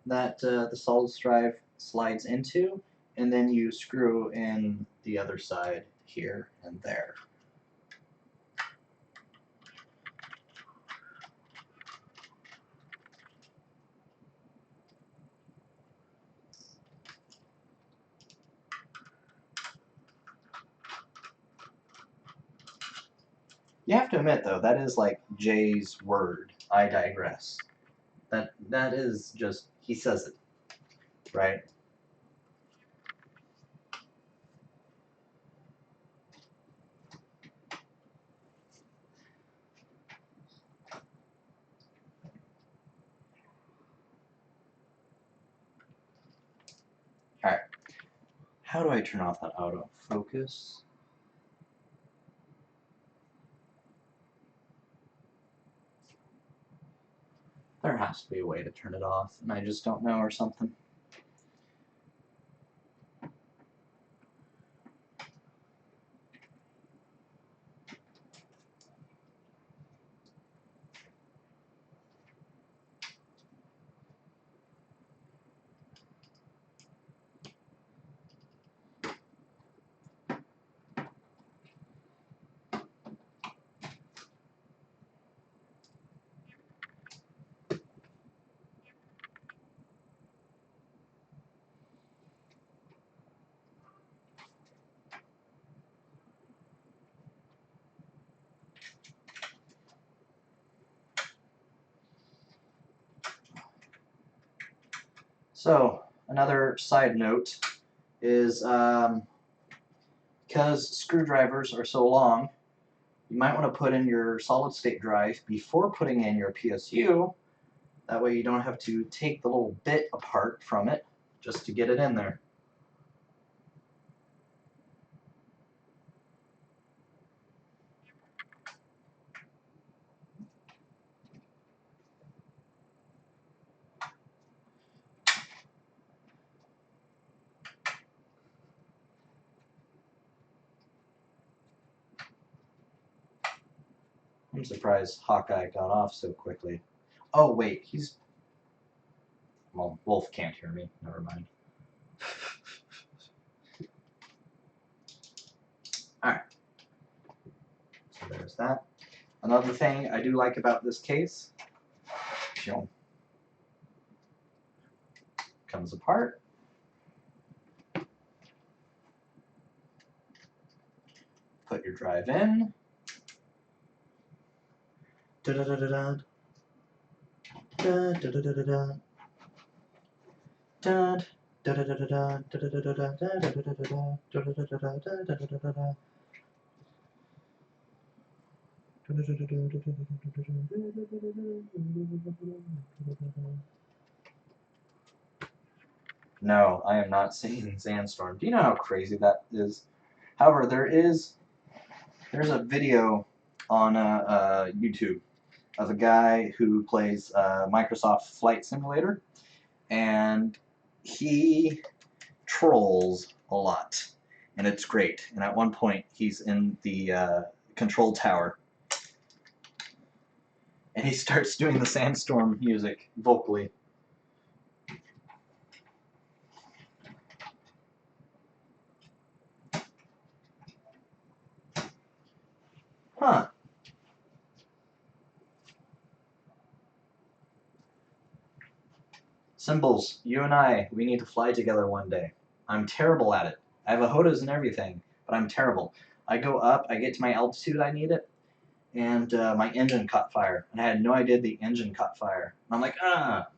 that the solid drive slides into, and then you screw in the other side here and there. You have to admit, though, that is like Jay's word. I digress. That is just, he says it, right? Alright. How do I turn off that autofocus? There has to be a way to turn it off, and I just don't know or something. So another side note is because screwdrivers are so long, you might want to put in your solid state drive before putting in your PSU. That way you don't have to take the little bit apart from it just to get it in there. I'm surprised Hawkeye got off so quickly. Oh wait, he's... Well, Wolf can't hear me. Never mind. Alright. So there's that. Another thing I do like about this case, comes apart. Put your drive in. Da-da-da-da-da. Da-da-da-da-da-da. No, I am not singing Sandstorm. Do you know how crazy that is? However, there's a video on YouTube of a guy who plays Microsoft Flight Simulator, and he trolls a lot, and it's great. And at one point, he's in the control tower, and he starts doing the Sandstorm music vocally. Huh. Symbols, you and I, we need to fly together one day. I'm terrible at it. I have a HOTAS and everything, but I'm terrible. I go up, I get to my altitude I need it, and my engine caught fire. And I had no idea the engine caught fire. And I'm like,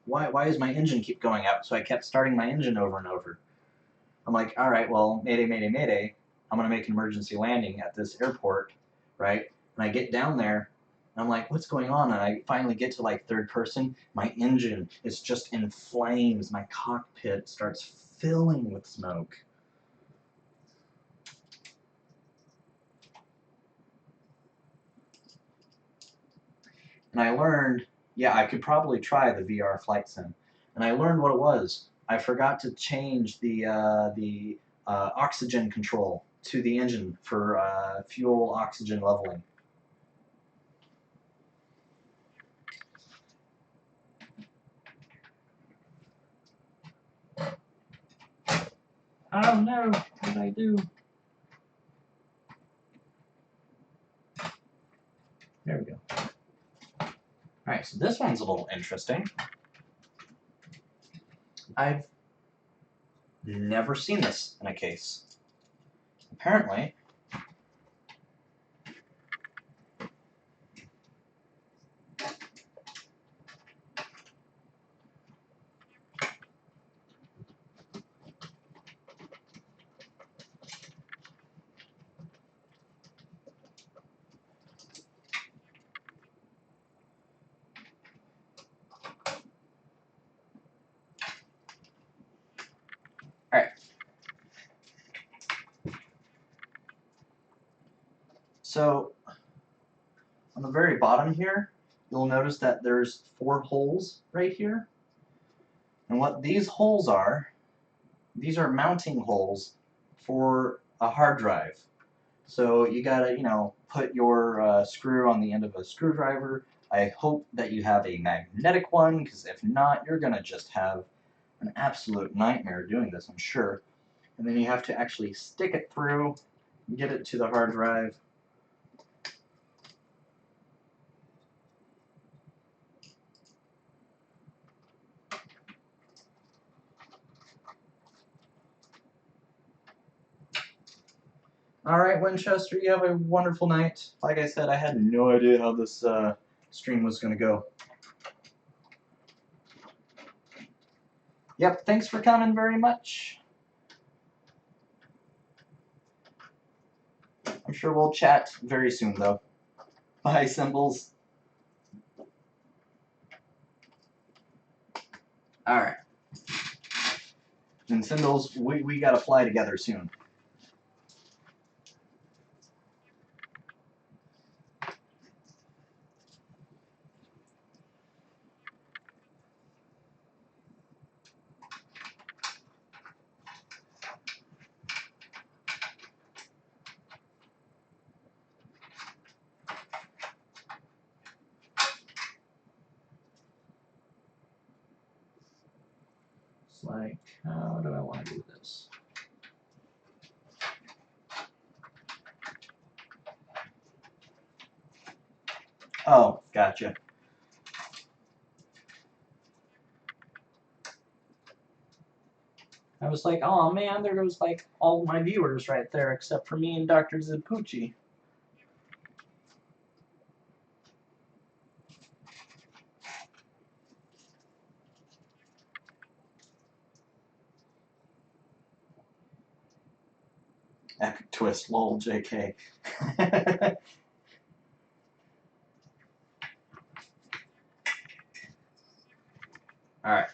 why does my engine keep going out? So I kept starting my engine over and over. I'm like, all right, well, mayday, mayday, mayday. I'm going to make an emergency landing at this airport, right? And I get down there, and I'm like, what's going on? And I finally get to like third person. My engine is just in flames. My cockpit starts filling with smoke. And I learned, yeah, I could probably try the VR flight sim. And I learned what it was. I forgot to change the oxygen control to the engine for fuel oxygen leveling. Oh no, what did I do? There we go. Alright, so this one's a little interesting. I've never seen this in a case. Apparently, alright. So, on the very bottom here, you'll notice that there's 4 holes right here. And what these holes are, these are mounting holes for a hard drive. So you gotta, put your screw on the end of a screwdriver. I hope that you have a magnetic one, because if not, you're gonna just have an absolute nightmare doing this, I'm sure. And then you have to actually stick it through, get it to the hard drive. Alright, Winchester, you have a wonderful night. Like I said, I had no idea how this stream was going to go. Yep, thanks for coming very much. I'm sure we'll chat very soon, though. Bye, Symbols. Alright. And Symbols, we gotta fly together soon. It's like, how do I want to do this? Oh, gotcha. I was like, oh man, there goes like all my viewers right there except for me and Dr. Zipucci. Epic twist, lol, JK. Alright.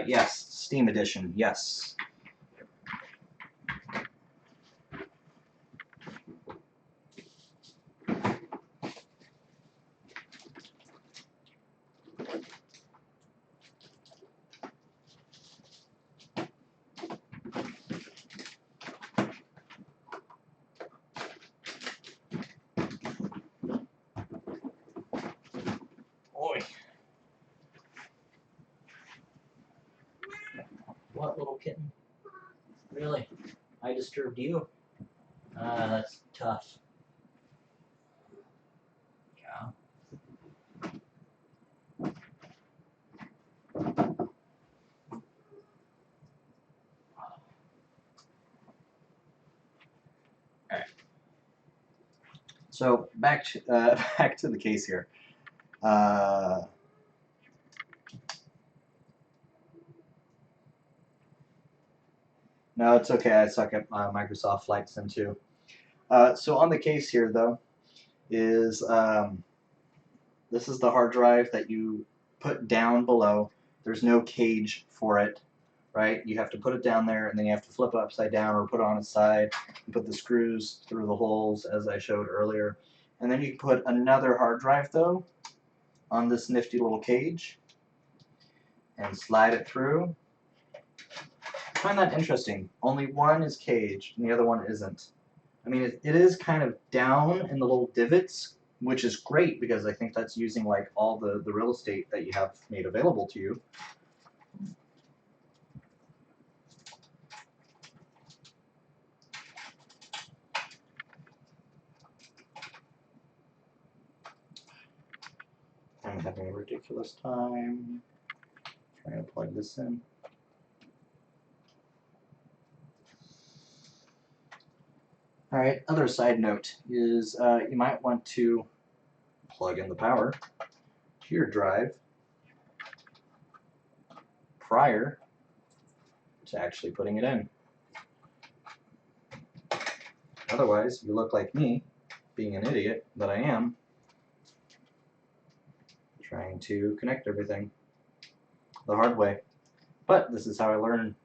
Yes, Steam Edition, yes. Oi. What, little kitten? Really? I disturbed you? That's tough. Yeah. Alright. So, back to the case here. No, it's okay. I suck at Microsoft Flight Sim too. So on the case here, though, is this is the hard drive that you put down below. There's no cage for it, right? You have to put it down there, and then you have to flip it upside down or put it on its side and put the screws through the holes, as I showed earlier. And then you put another hard drive, though, on this nifty little cage and slide it through. I find that interesting. Only one is caged and the other one isn't. I mean, it is kind of down in the little divots, which is great because I think that's using like all the real estate that you have made available to you. I'm having a ridiculous time trying to plug this in. All right, other side note is you might want to plug in the power to your drive prior to actually putting it in. Otherwise, you look like me, being an idiot that I am, trying to connect everything the hard way. But this is how I learn.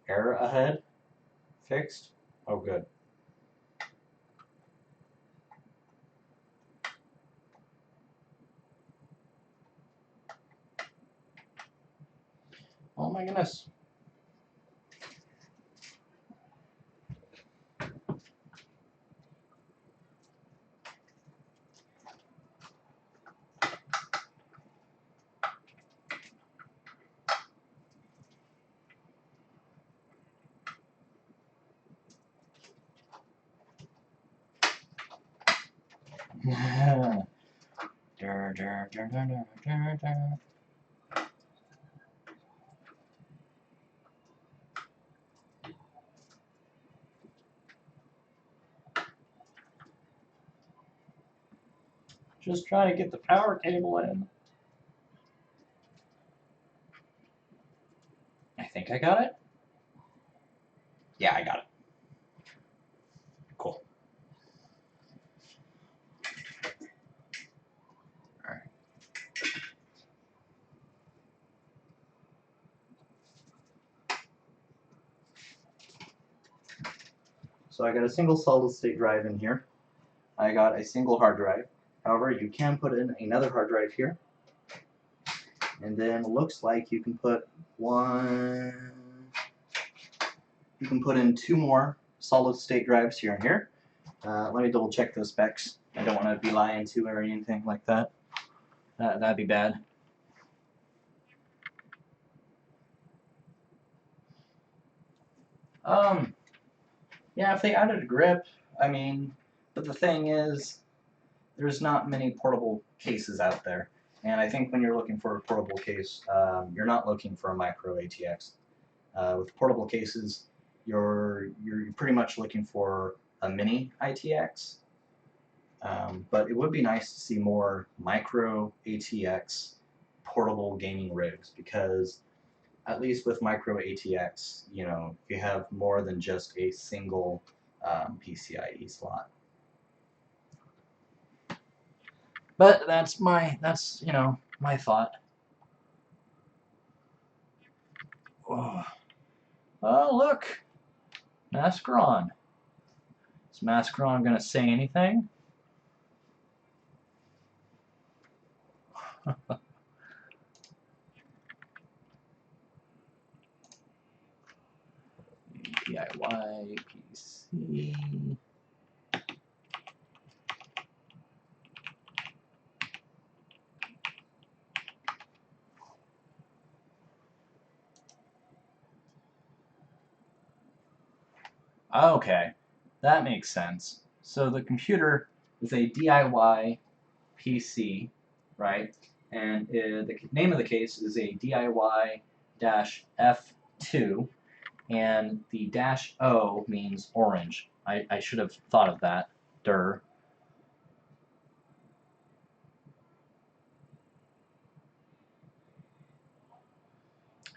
Error ahead. Fixed. Oh, good. Oh my goodness. Dur, dur, dur, dur, dur, dur, dur. Just trying to get the power cable in. I think I got it. Yeah, I got it. Cool. All right. So I got a single solid state drive in here. I got a single hard drive. However, you can put in another hard drive here. And then it looks like you can put in 2 more solid state drives here and here. Let me double check those specs. I don't want to be lying to or anything like that. That'd be bad. Yeah, if they added a grip, I mean, but the thing is, there's not many portable cases out there. And I think when you're looking for a portable case, you're not looking for a micro ATX. With portable cases, you're pretty much looking for a mini ITX. But it would be nice to see more micro ATX portable gaming rigs, because at least with micro ATX, you know, you have more than just a single PCIe slot. But that's you know, my thought. Oh, oh look, Mascaron. Is Mascaron gonna say anything? DIYPC. Okay, that makes sense. So the computer is a DIY PC, right? And the name of the case is a DIY-F2, and the -O means orange. I should have thought of that. Dur.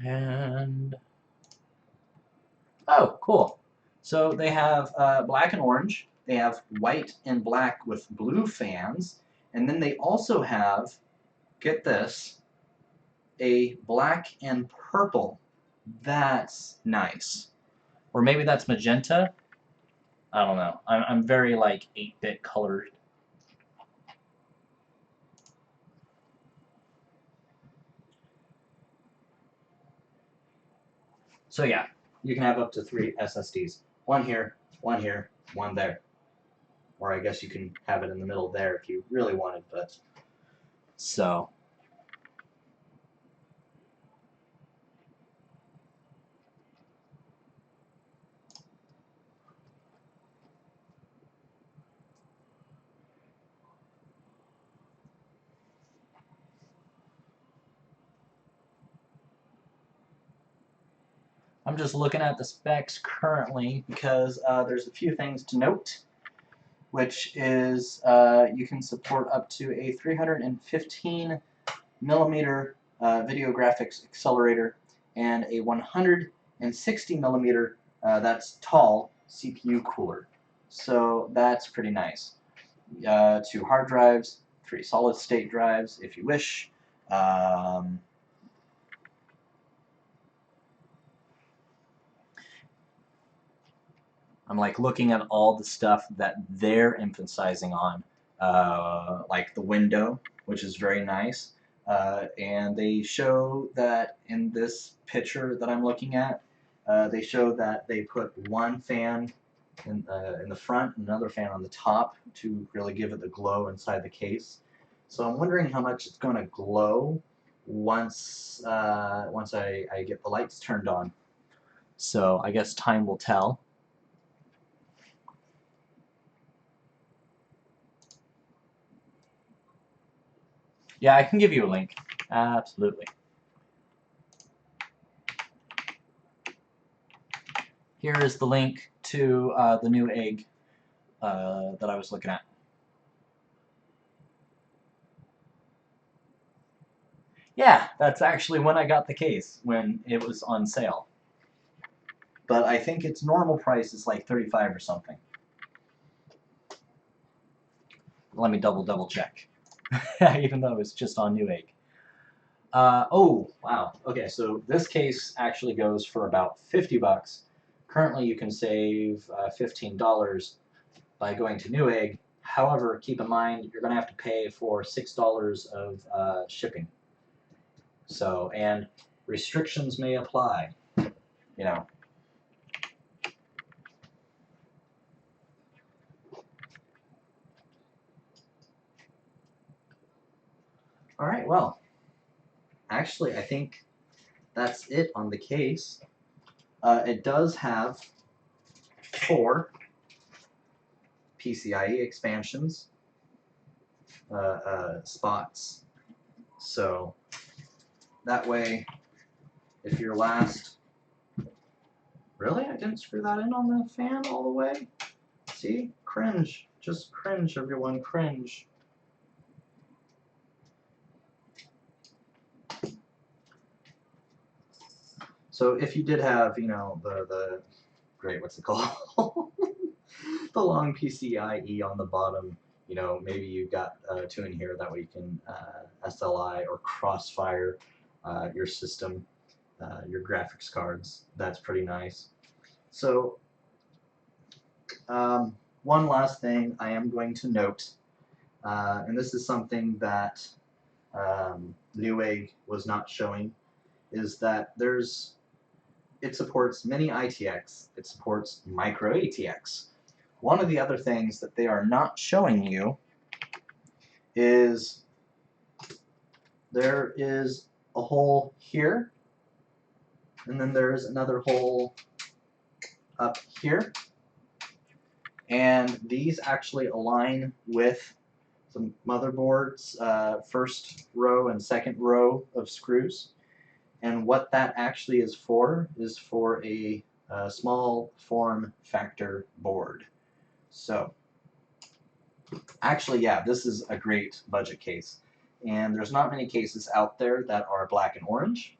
And oh, cool. So they have black and orange. They have white and black with blue fans. And then they also have, get this, a black and purple. That's nice. Or maybe that's magenta. I don't know. I'm very like 8-bit colored. So yeah, you can have up to 3 SSDs. One here, one there. Or I guess you can have it in the middle there if you really wanted, but so. I'm just looking at the specs currently because there's a few things to note, which is you can support up to a 315 millimeter video graphics accelerator and a 160 millimeter, that's tall, CPU cooler. So that's pretty nice. 2 hard drives, 3 solid state drives if you wish. I'm like looking at all the stuff that they're emphasizing on, like the window, which is very nice. And they show that in this picture that I'm looking at, they show that they put one fan in the front, and another fan on the top to really give it the glow inside the case. So I'm wondering how much it's going to glow once I get the lights turned on. So I guess time will tell. Yeah, I can give you a link. Absolutely. Here is the link to the new egg that I was looking at. Yeah, that's actually when I got the case, when it was on sale. But I think its normal price is like $35 or something. Let me double check. Even though it's just on Newegg. Oh, wow. Okay, so this case actually goes for about $50. Currently, you can save $15 by going to Newegg. However, keep in mind you're going to have to pay for $6 of shipping. So, and restrictions may apply. You know. All right. Well, actually, I think that's it on the case. It does have 4 PCIe expansions spots. So that way, if your last... Really? I didn't screw that in on the fan all the way? See? Cringe. Just cringe, everyone. Cringe. So if you did have, you know, the great, what's it called? The long PCIe on the bottom, you know, maybe you've got 2 in here, that way you can SLI or crossfire your system, your graphics cards. That's pretty nice. So one last thing I am going to note, and this is something that Newegg was not showing, is that it supports mini ITX, it supports micro ATX. One of the other things that they are not showing you is there is a hole here, and then there is another hole up here, and these actually align with the motherboard's first row and second row of screws. And what that actually is for a small form factor board. So actually, yeah, this is a great budget case. And there's not many cases out there that are black and orange.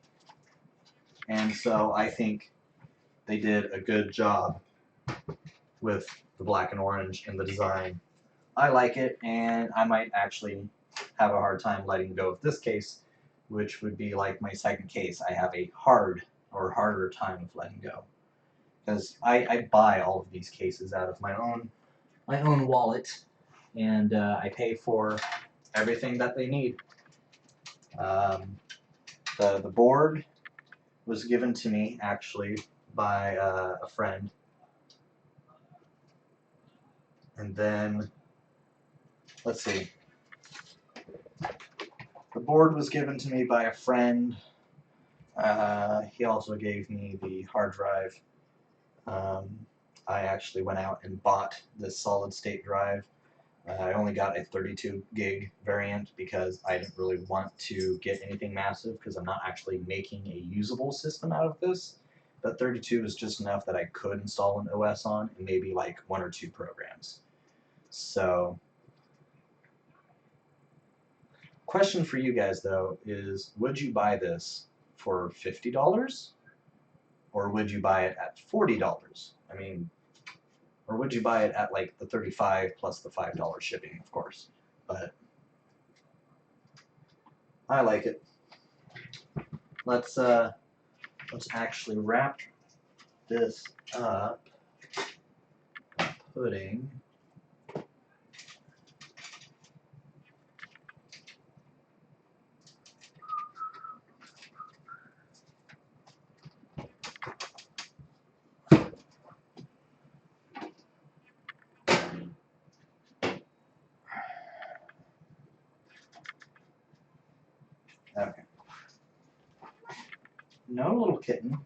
And so I think they did a good job with the black and orange and the design. I like it, and I might actually have a hard time letting go of this case, which would be like my second case. I have a harder time of letting go, because I buy all of these cases out of my own wallet, and I pay for everything that they need. The board was given to me actually by a friend, and then let's see. The board was given to me by a friend. He also gave me the hard drive. I actually went out and bought this solid state drive. I only got a 32 gig variant because I didn't really want to get anything massive, because I'm not actually making a usable system out of this. But 32 is just enough that I could install an OS on, and maybe like 1 or 2 programs. So, question for you guys though is, would you buy this for $50? Or would you buy it at $40? I mean, or would you buy it at like the $35 plus the $5 shipping, of course. But I like it. Let's actually wrap this up by putting okay. No, little kitten.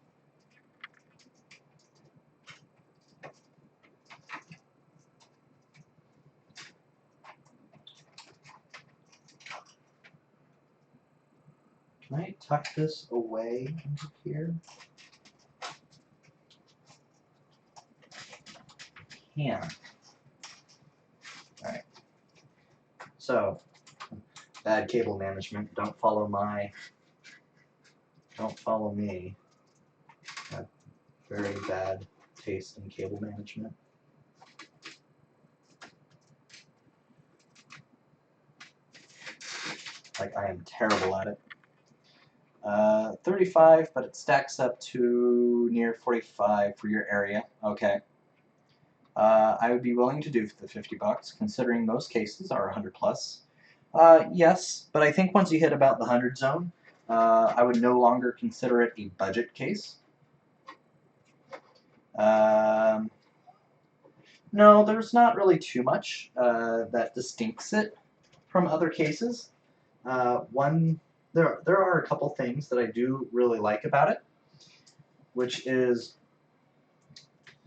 Can I tuck this away into here? Can. Alright. So, bad cable management. Don't follow me. I have very bad taste in cable management. Like, I am terrible at it. 35, but it stacks up to near 45 for your area. Okay. I would be willing to do the 50 bucks, considering most cases are 100 plus. Yes, but I think once you hit about the 100 zone, I would no longer consider it a budget case. No, there's not really too much that distincts it from other cases. There are a couple things that I do really like about it, which is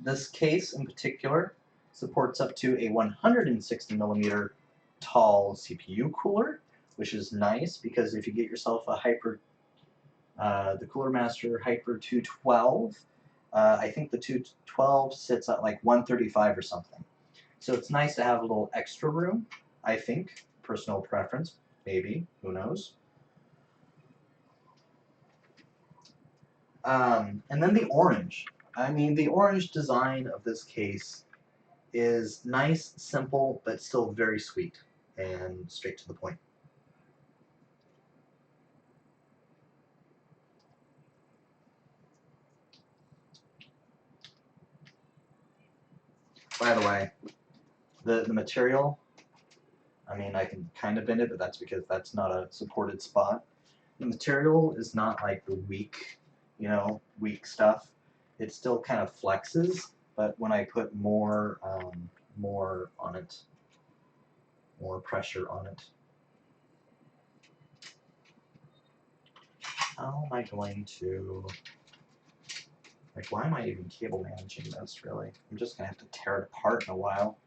this case in particular supports up to a 160 millimeter tall CPU cooler, which is nice because if you get yourself a the Cooler Master Hyper 212, I think the 212 sits at like 135 or something. So it's nice to have a little extra room, I think. Personal preference, maybe, who knows. And then the orange. I mean, the orange design of this case is nice, simple, but still very sweet and straight to the point. By the way, the material, I mean, I can kind of bend it, but that's because that's not a supported spot. The material is not like the weak, weak stuff. It still kind of flexes, but when I put more on it, more pressure on it. How am I going to, like, why am I even cable managing this, really? I'm just going to have to tear it apart in a while.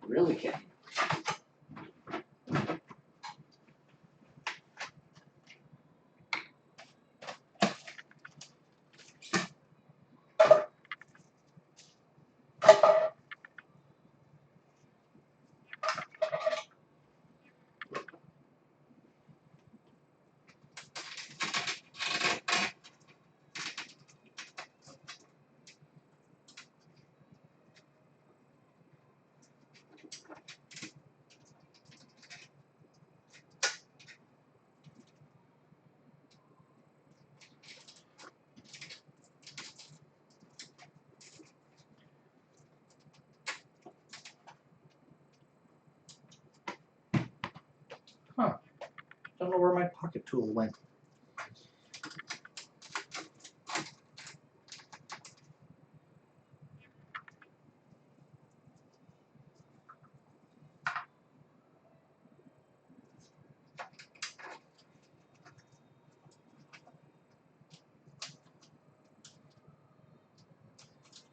Really can. Huh. Don't know where my pocket tool went.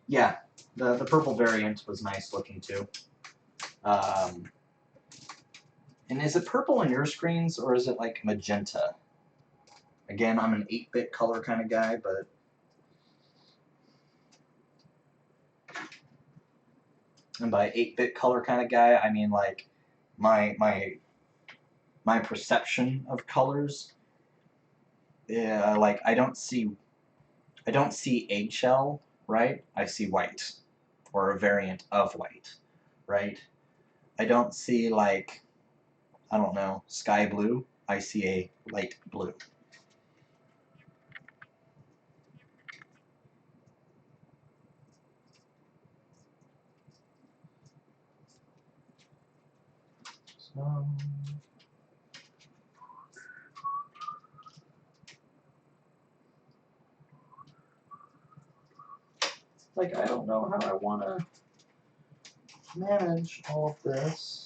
Yeah, the purple variant was nice looking too. And is it purple on your screens or is it like magenta? Again, I'm an 8-bit color kind of guy, but and by 8-bit color kind of guy, I mean like my perception of colors. Like I don't see eggshell, right? I see white, or a variant of white, right? I don't see like, I don't know, sky blue. I see a light blue. So, like, I don't know how I want to manage all of this.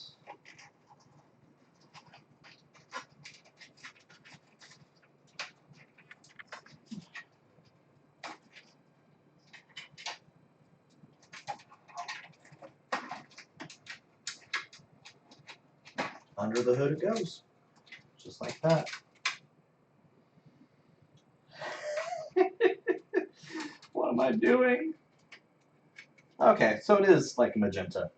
under the hood it goes. Just like that. What am I doing? Okay, so it is like magenta.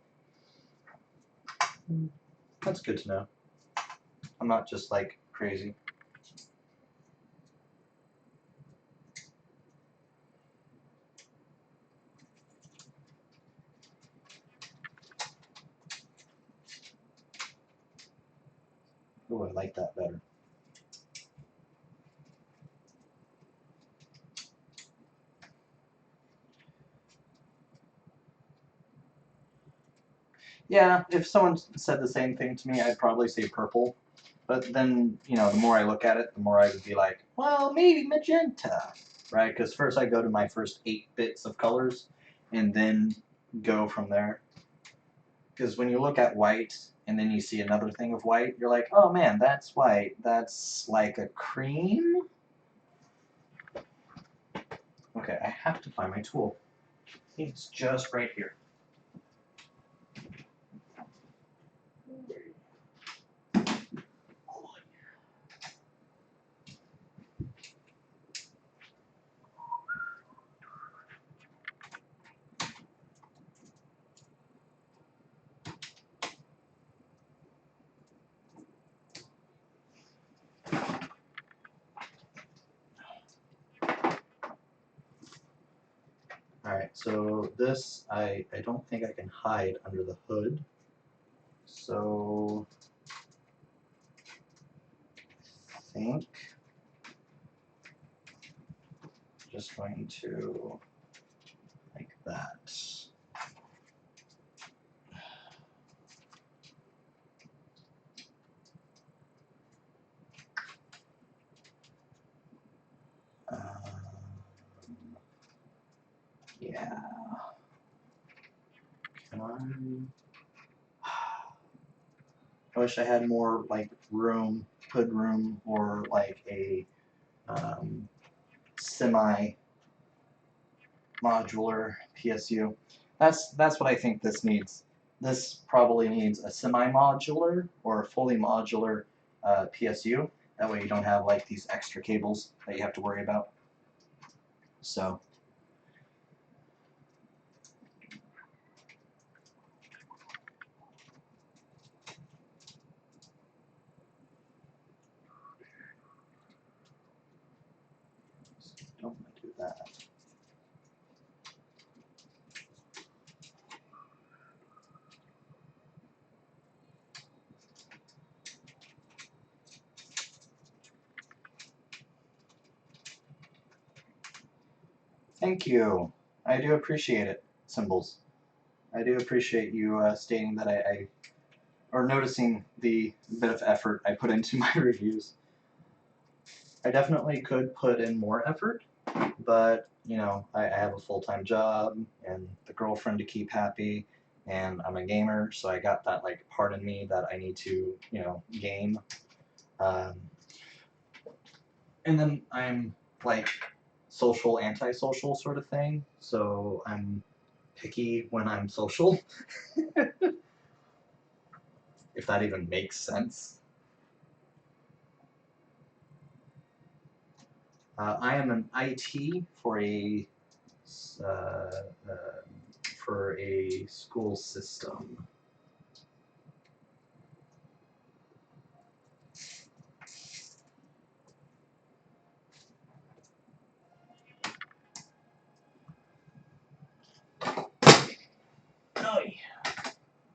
That's good to know. I'm not just like crazy. Oh, I like that better. Yeah, if someone said the same thing to me, I'd probably say purple. But then, you know, the more I look at it, the more I would be like, well, maybe magenta, right? Because first I go to my first 8 bits of colors and then go from there. Because when you look at white and then you see another thing of white, you're like, oh man, that's white. That's like a cream? Okay, I have to find my tool. It's just right here. Alright, so this, I don't think I can hide under the hood. So, I think just going to like that. Yeah. Can I wish I had more like room, hood room, or like a semi-modular PSU. That's what I think this needs. This probably needs a semi-modular or a fully modular PSU. That way you don't have like these extra cables that you have to worry about. So. Don't want to do that. Thank you. I do appreciate it, Symbols. I do appreciate you stating that or noticing the bit of effort I put into my reviews. I definitely could put in more effort, but, you know, I have a full-time job and the girlfriend to keep happy, and I'm a gamer, so I got that, like, part in me that I need to, you know, game. And then I'm, like, social, antisocial sort of thing, so I'm picky when I'm social. If that even makes sense. I am an IT for a school system. Oh yeah.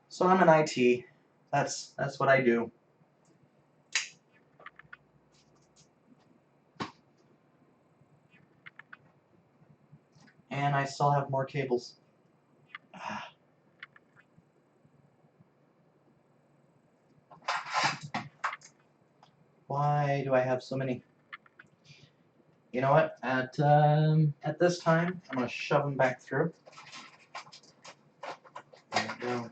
So I'm an IT. That's what I do. And I still have more cables. Why do I have so many? You know what? At this time, I'm gonna shove them back through. There we go.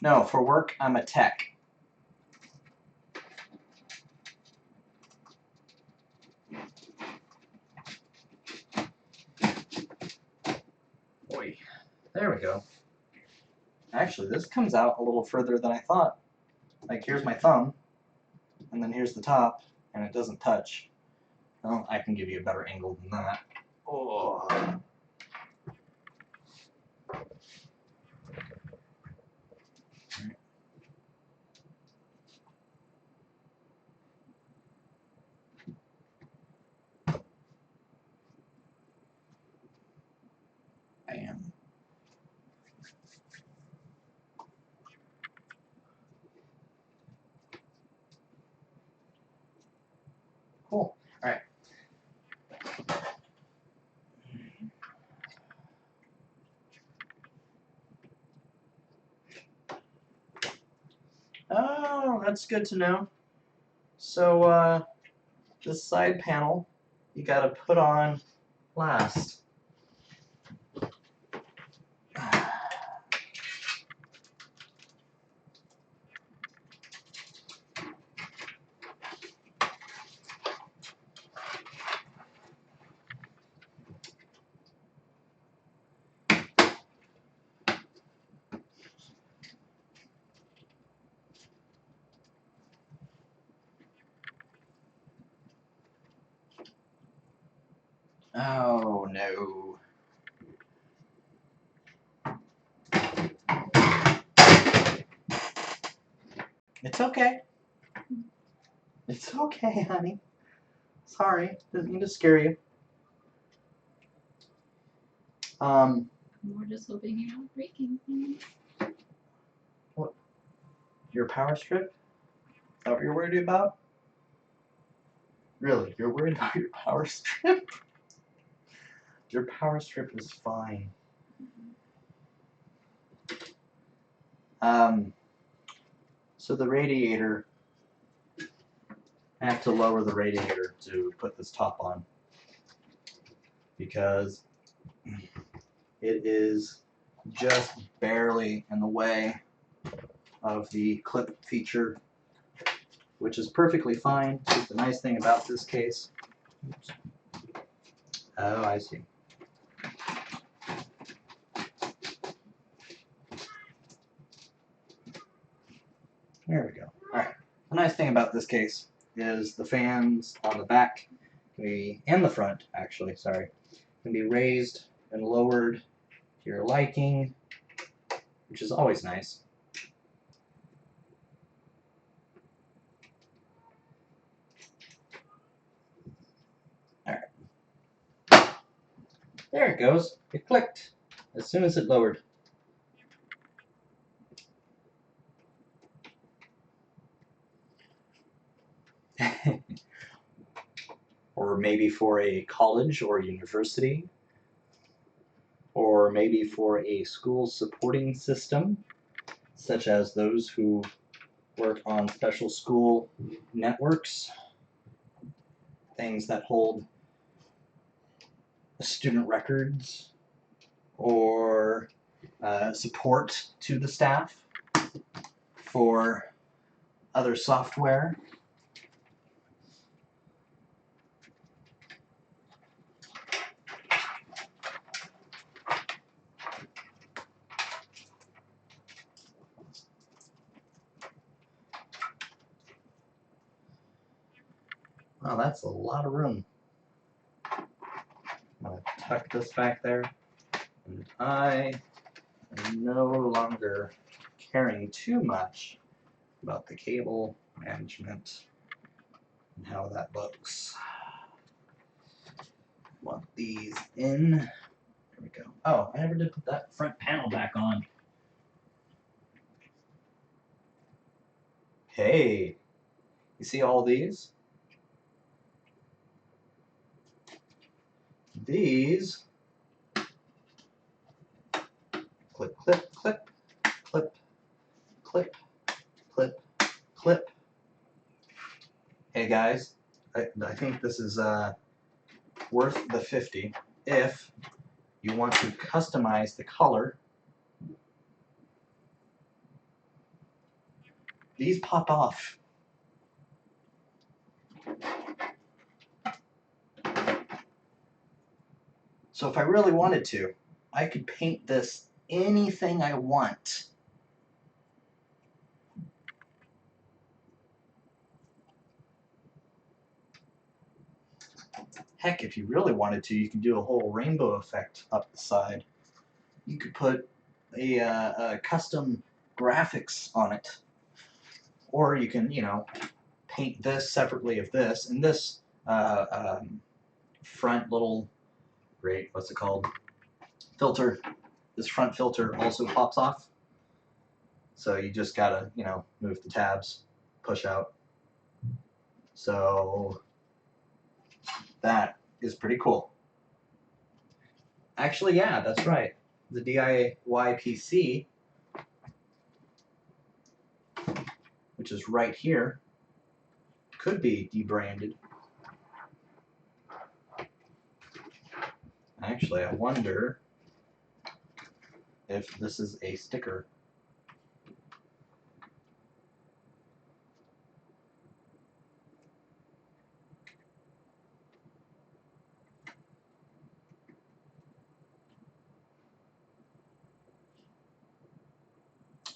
No, for work, I'm a tech. Boy, there we go. Actually, this comes out a little further than I thought. Like, here's my thumb, and then here's the top, and it doesn't touch. Well, I can give you a better angle than that. Oh. Bam. Cool. All right. Oh, that's good to know. So, this side panel, you gotta put on last. Oh, no. It's okay. It's okay, honey. Sorry, didn't mean to scare you. We're just hoping you're not breaking things. What? Your power strip? Is that what you're worried about? Really? You're worried about your power strip? Your power strip is fine. So the radiator, I have to lower the radiator to put this top on because it is just barely in the way of the clip feature, which is perfectly fine. The nice thing about this case, oops. Oh, I see. There we go. All right. The nice thing about this case is the fans on the back can be, and the front actually, sorry, can be raised and lowered to your liking, which is always nice. All right. There it goes. It clicked as soon as it lowered. Or maybe for a college or university, or maybe for a school supporting system, such as those who work on special school networks, things that hold student records or support to the staff for other software. Wow, that's a lot of room. I'm going to tuck this back there, and I am no longer caring too much about the cable management and how that looks. Want these in. There we go. Oh, I never did put that front panel back on. Hey, you see all these? These clip, clip, clip, clip, clip, clip, clip. Hey guys, I think this is worth the 50 if you want to customize the color these pop off. So if I really wanted to, I could paint this anything I want. Heck, if you really wanted to, you can do a whole rainbow effect up the side. You could put a custom graphics on it. Or you can, you know, paint this separately of this. And this front little, what's it called? Filter. This front filter also pops off. So you just gotta, you know, move the tabs, push out. So that is pretty cool. Actually, yeah, that's right. The DIYPC, which is right here, could be debranded. Actually, I wonder if this is a sticker.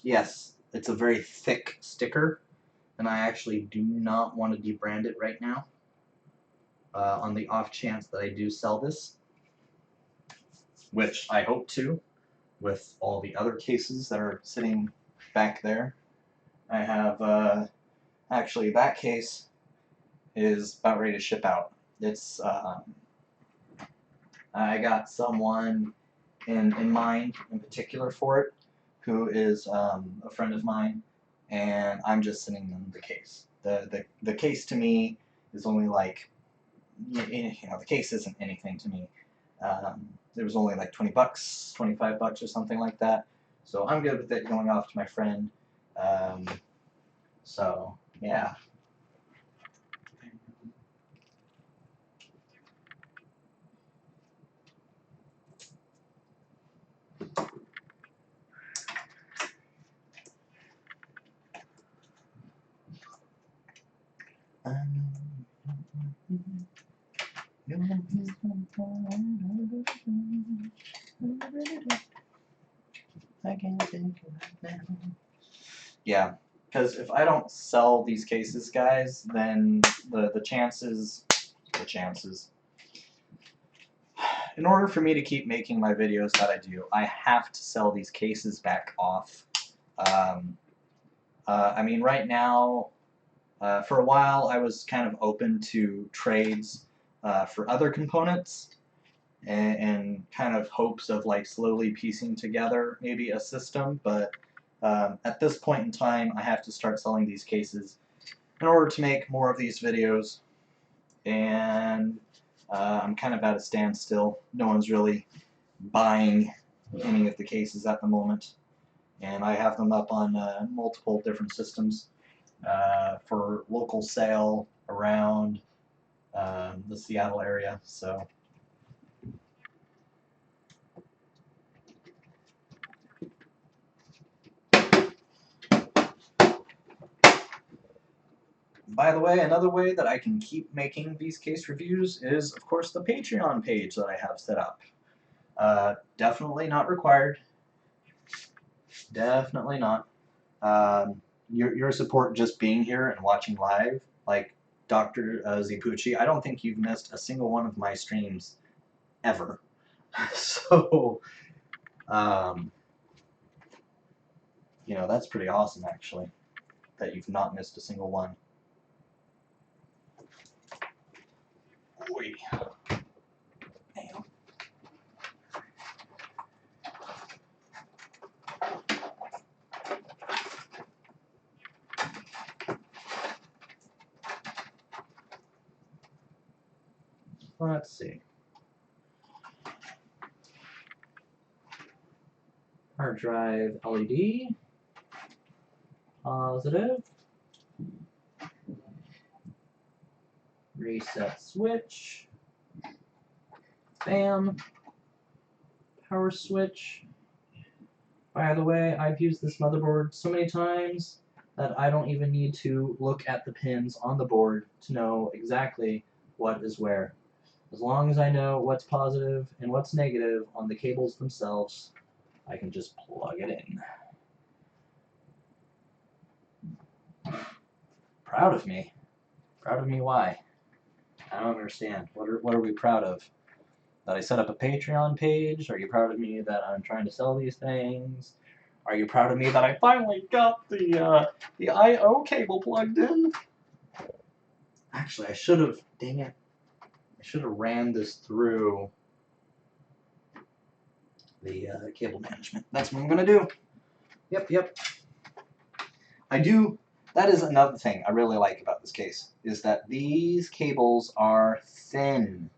Yes, it's a very thick sticker, and I actually do not want to debrand it right now. On the off chance that I do sell this, which I hope to, with all the other cases that are sitting back there. I have, actually that case is about ready to ship out. It's, I got someone in mind in particular for it, who is a friend of mine, and I'm just sending them the case. The case to me is only like, you know, the case isn't anything to me. It was only like 20 bucks, 25 bucks or something like that. So I'm good with it going off to my friend. So yeah. Yeah, because if I don't sell these cases, guys, then the chances, in order for me to keep making my videos that I do, I have to sell these cases back off. I mean, right now, for a while, I was kind of open to trades for other components, and kind of hopes of like slowly piecing together maybe a system, but at this point in time I have to start selling these cases in order to make more of these videos, and I'm kind of at a standstill. No one's really buying any of the cases at the moment, and I have them up on multiple different systems for local sale around the Seattle area. So by the way, another way that I can keep making these case reviews is, of course, the Patreon page that I have set up. Definitely not required. Definitely not. Your support just being here and watching live, like Dr. Zipucci, I don't think you've missed a single one of my streams ever. So, you know, that's pretty awesome, actually, that you've not missed a single one. Oy. Damn. Let's see. Hard drive LED. Positive. Reset switch. Bam. Power switch. By the way, I've used this motherboard so many times, that I don't even need to look at the pins on the board to know exactly what is where. As long as I know what's positive and what's negative on the cables themselves, I can just plug it in. Proud of me. Proud of me why? I don't understand. What are we proud of? That I set up a Patreon page? Are you proud of me that I'm trying to sell these things? Are you proud of me that I finally got the I/O cable plugged in? Actually, I should have. Dang it! I should have ran this through the cable management. That's what I'm gonna do. Yep. I do. That is another thing I really like about this case, is that these cables are thin.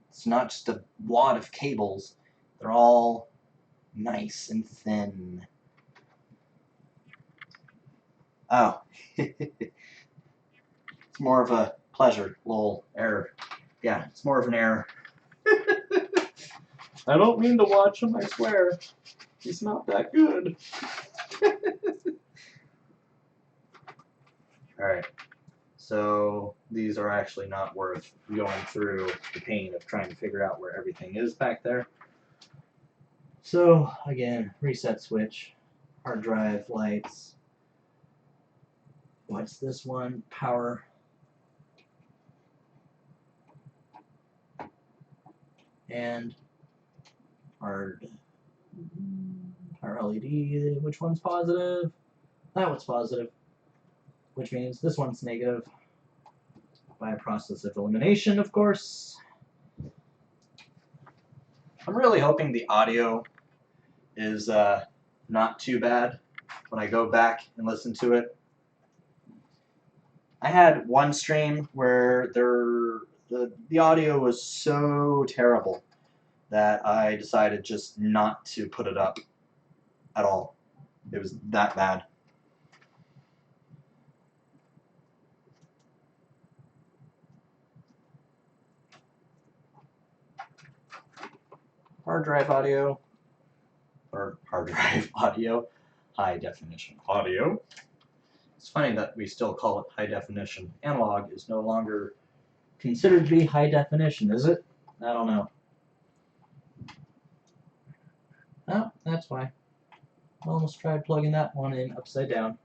It's not just a wad of cables. They're all nice and thin. Oh. It's more of a pleasure, lol, error. Yeah, it's more of an error. I don't mean to watch him, I swear. He's not that good. Alright, so these are actually not worth going through the pain of trying to figure out where everything is back there. So, again, reset switch, hard drive, lights. What's this one? Power. And hard power LED. Which one's positive? That one's positive. Which means this one's negative. By a process of elimination, of course. I'm really hoping the audio is not too bad when I go back and listen to it. I had one stream where the audio was so terrible that I decided just not to put it up at all. It was that bad. Hard drive audio, or hard drive audio, high definition audio. It's funny that we still call it high definition. Analog is no longer considered to be high definition, is it? I don't know. Oh, that's why. Almost tried plugging that one in upside down.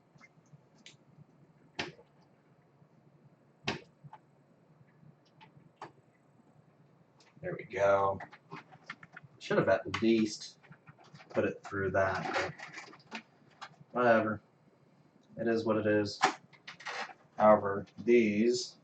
There we go. Should have at least put it through that, but whatever. It is what it is. However, these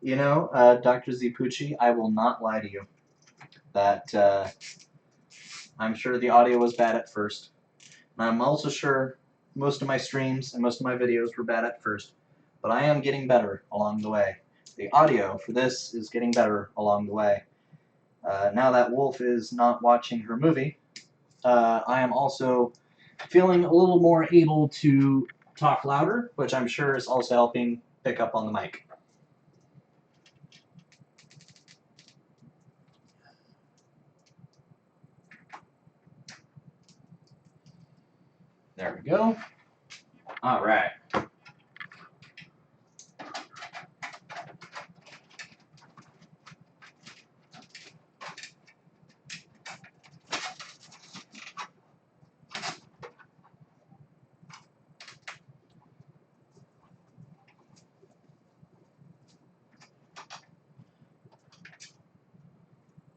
you know, Dr. Zipucci, I will not lie to you. That I'm sure the audio was bad at first. And I'm also sure most of my streams and most of my videos were bad at first. But I am getting better along the way. The audio for this is getting better along the way. Now that Wolf is not watching her movie, I am also feeling a little more able to talk louder, which I'm sure is also helping pick up on the mic. There we go. All right.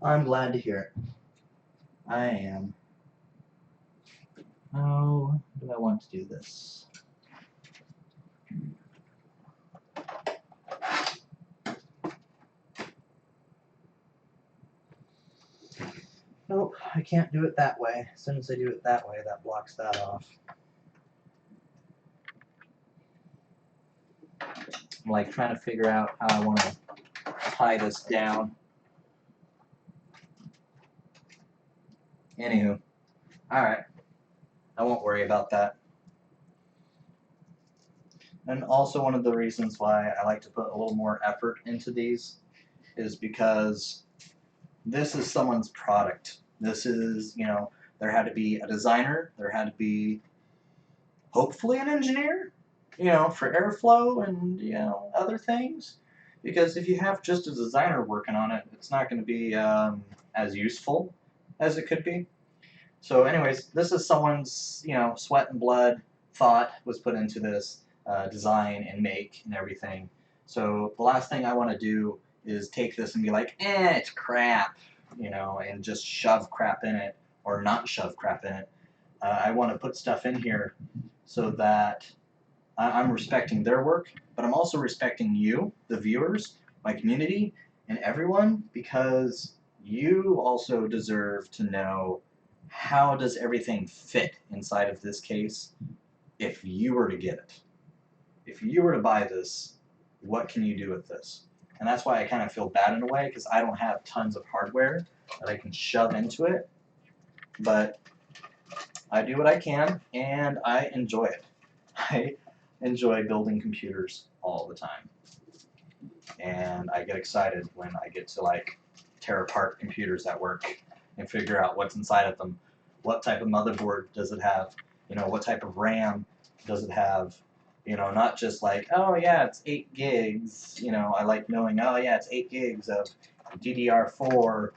I'm glad to hear it. I am. How do I want to do this? Nope, I can't do it that way. As soon as I do it that way, that blocks that off. I'm like trying to figure out how I want to tie this down. Anywho, alright. I won't worry about that. And also one of the reasons why I like to put a little more effort into these is because this is someone's product. This is, you know, there had to be a designer, there had to be hopefully an engineer, you know, for airflow and, you know, other things. Because if you have just a designer working on it, it's not going to be as useful as it could be. So anyways, this is someone's, you know, sweat and blood, thought was put into this design and make and everything. So the last thing I want to do is take this and be like, it's crap, you know, and just shove crap in it or not shove crap in it. I want to put stuff in here so that I'm respecting their work, but I'm also respecting you, the viewers, my community, and everyone, because you also deserve to know how does everything fit inside of this case if you were to get it. If you were to buy this, what can you do with this? And that's why I kind of feel bad in a way, because I don't have tons of hardware that I can shove into it, but I do what I can, and I enjoy it. I enjoy building computers all the time. And I get excited when I get to like tear apart computers at work and figure out what's inside of them. What type of motherboard does it have? You know, what type of RAM does it have? You know, not just like, oh yeah, it's 8 gigs. You know, I like knowing, oh yeah, it's 8 gigs of DDR4,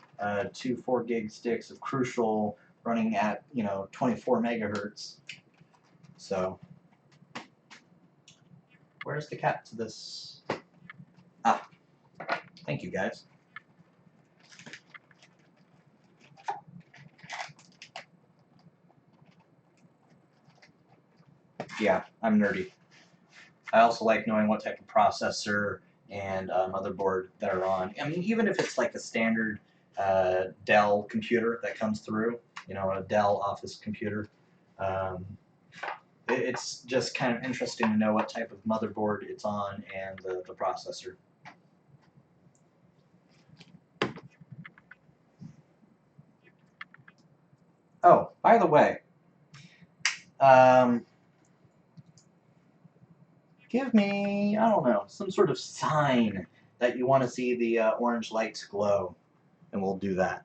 2 4 gig sticks of Crucial running at, you know, 24 megahertz. So, where's the cat to this? Ah, thank you guys. Yeah, I'm nerdy. I also like knowing what type of processor and motherboard they're on. I mean, even if it's like a standard Dell computer that comes through, you know, a Dell office computer, it's just kind of interesting to know what type of motherboard it's on and the processor. Oh, by the way, give me, I don't know, some sort of sign that you want to see the orange lights glow, and we'll do that.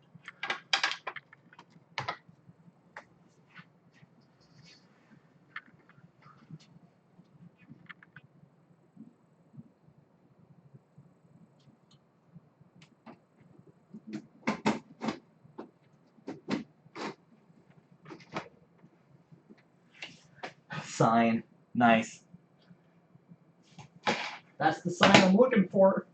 Sign. Nice. That's the sign I'm looking for.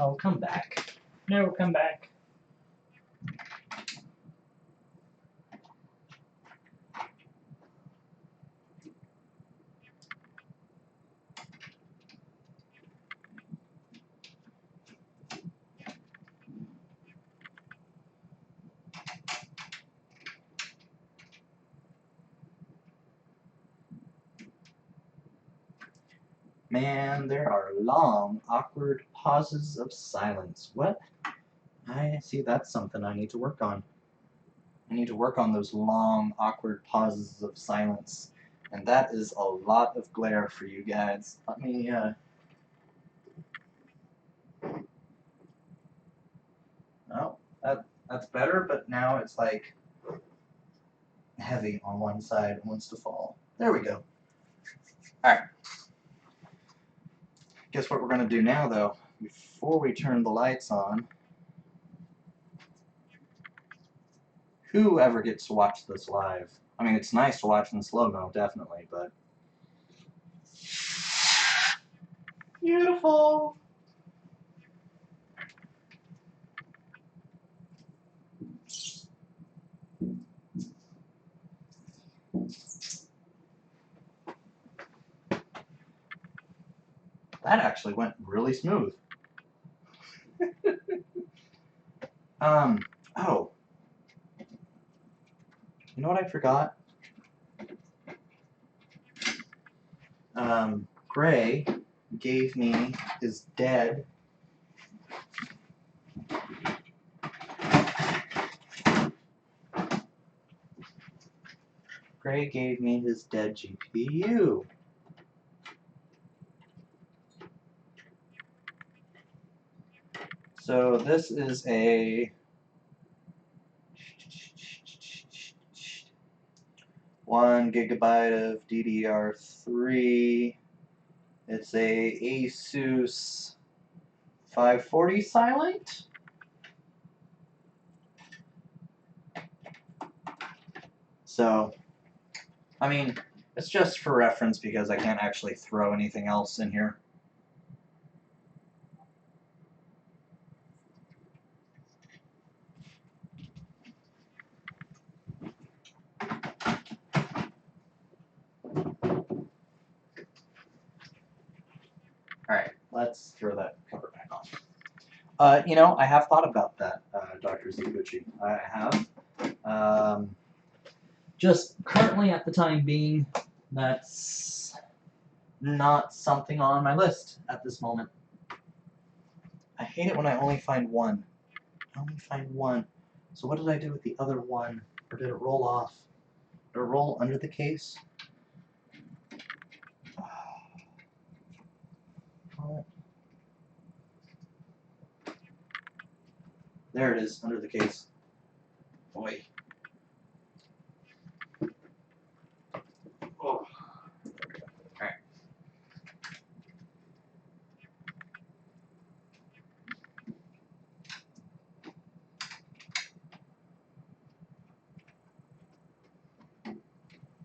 Oh, come back. No, come back. Man, there are long, awkward pauses of silence. What? I see, that's something I need to work on. I need to work on those long, awkward pauses of silence. And that is a lot of glare for you guys. Let me, oh, that's better, but now it's like heavy on one side and wants to fall. There we go. Alright. Guess what we're going to do now, though? Before we turn the lights on, whoever gets to watch this live? I mean, it's nice to watch in slow-mo, definitely, but... Beautiful! That actually went really smooth. Oh. You know what I forgot? Gray gave me his dead GPU. So this is a 1 gigabyte of DDR3. It's a Asus 540 Silent. So, I mean, it's just for reference because I can't actually throw anything else in here. Alright, let's throw that cover back on. You know, I have thought about that, Dr. Ziguchi. I have. Just currently at the time being, that's not something on my list at this moment. I hate it when I only find one. I only find one. So what did I do with the other one? Or did it roll off? Did it roll under the case? There it is, under the case. Boy. Oh. Alright.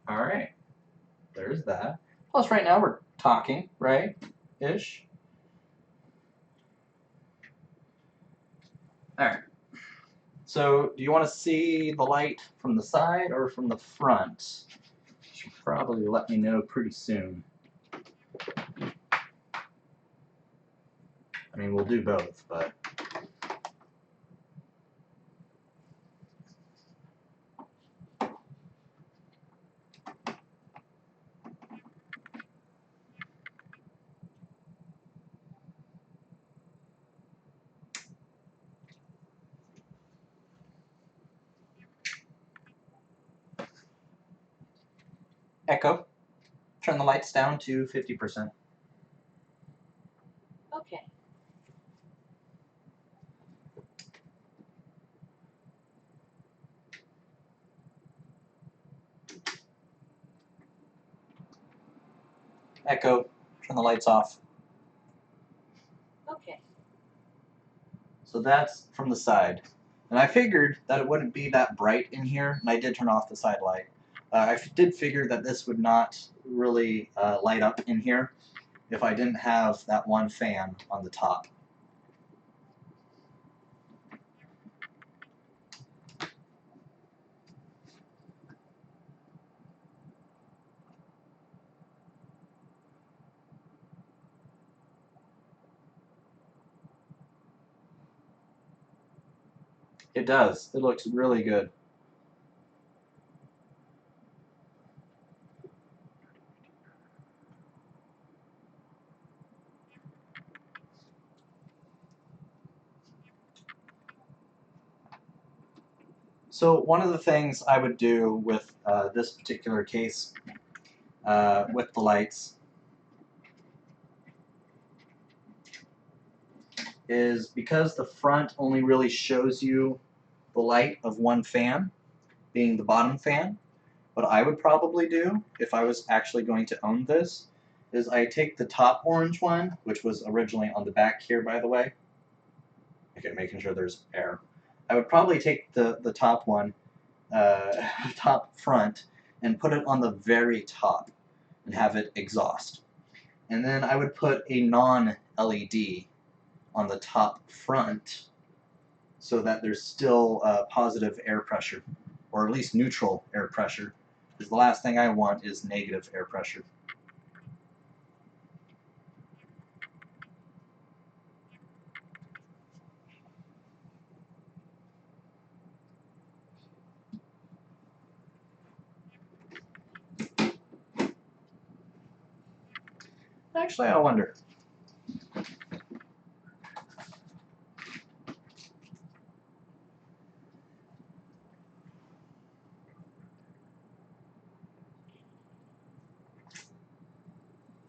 Alright. There's that. Plus right now we're talking, right? Ish. Alright. So, do you want to see the light from the side or from the front? You should probably let me know pretty soon. I mean, we'll do both, but... Echo. Turn the lights down to 50%. Okay. Echo. Turn the lights off. Okay. So that's from the side. And I figured that it wouldn't be that bright in here, and I did turn off the side light. I did figure that this would not really light up in here if I didn't have that one fan on the top. It does. It looks really good. So one of the things I would do with this particular case, with the lights, is because the front only really shows you the light of one fan, being the bottom fan, what I would probably do if I was actually going to own this is I take the top orange one, which was originally on the back here, by the way. Okay, making sure there's air. I would probably take the top one, top front, and put it on the very top and have it exhaust. And then I would put a non-LED on the top front so that there's still positive air pressure, or at least neutral air pressure, because the last thing I want is negative air pressure. Actually, I wonder.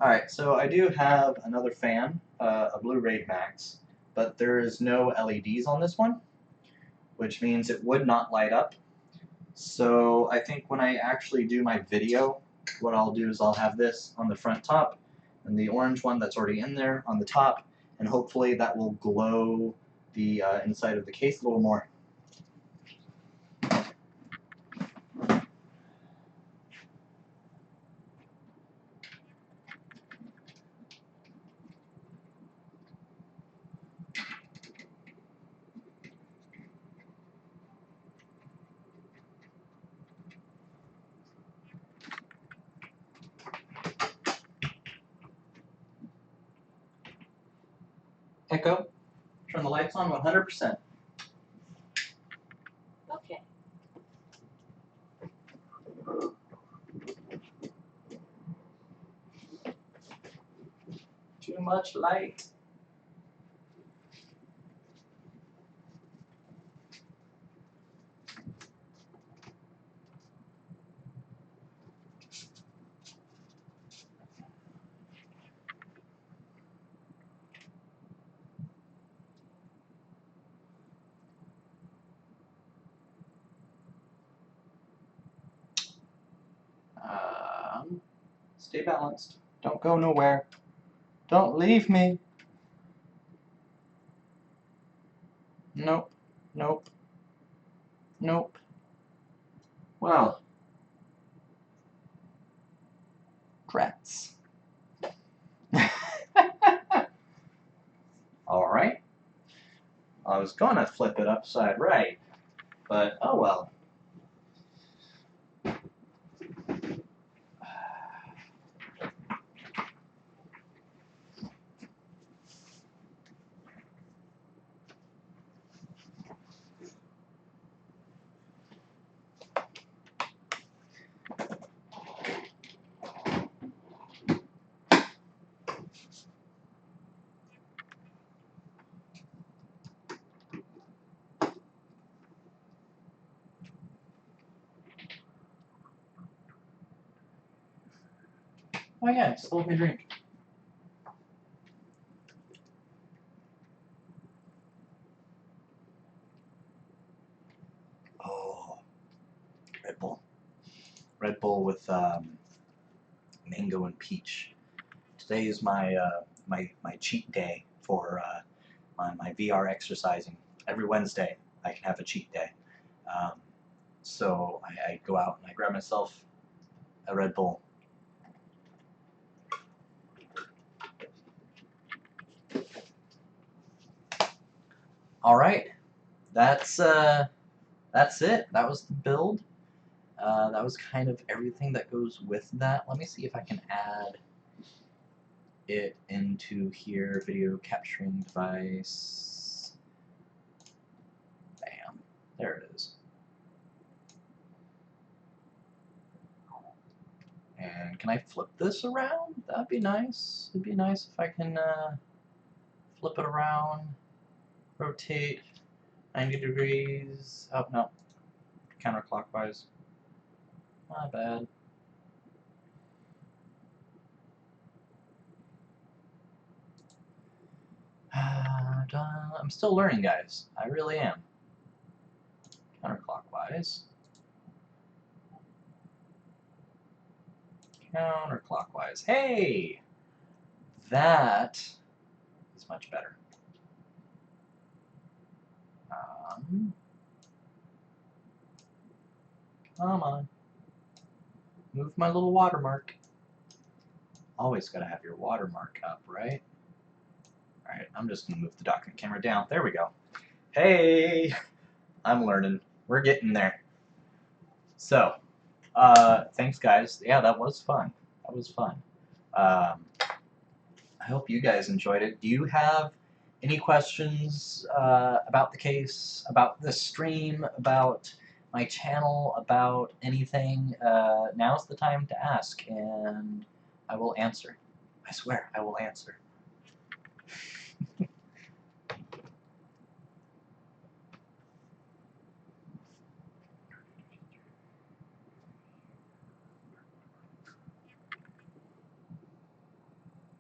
Alright, so I do have another fan, a Blu-ray Max, but there is no LEDs on this one, which means it would not light up. So I think when I actually do my video, what I'll do is I'll have this on the front top, and the orange one that's already in there on the top, and hopefully that will glow the inside of the case a little more. Echo, turn the lights on 100%. Okay. Too much light. Stay balanced. Don't go nowhere. Don't leave me. Nope. Nope. Nope. Well. Drats. Alright. I was gonna flip it upside right, but oh well. Oh yeah, still let me drink. Oh, Red Bull. Red Bull with mango and peach. Today is my my cheat day for my VR exercising. Every Wednesday I can have a cheat day. Um, so I go out and I grab myself a Red Bull. All right, that's it. That was the build. That was kind of everything that goes with that. Let me see if I can add it into here. Video capturing device. Bam. There it is. And can I flip this around? That'd be nice. It'd be nice if I can flip it around, rotate 90 degrees. Oh, no. Counterclockwise. Not bad. I'm still learning, guys. I really am. Counterclockwise. Counterclockwise. Hey! That is much better. Come on. Move my little watermark. Always gotta have your watermark up, right? Alright, I'm just gonna move the document camera down. There we go. Hey! I'm learning. We're getting there. So, thanks guys. Yeah, that was fun. That was fun. I hope you guys enjoyed it. Do you have any questions about the case, about the stream, about my channel, about anything? Now's the time to ask, and I will answer. I swear, I will answer.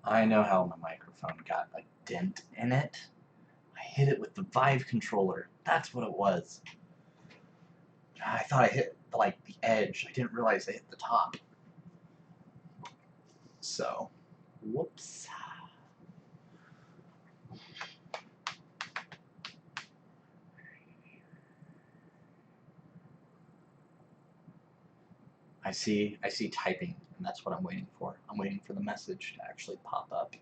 I know how my microphone got a dent in it. I hit it with the Vive controller. That's what it was. I thought I hit like the edge. I didn't realize I hit the top. So, whoops. I see typing, and that's what I'm waiting for. I'm waiting for the message to actually pop up.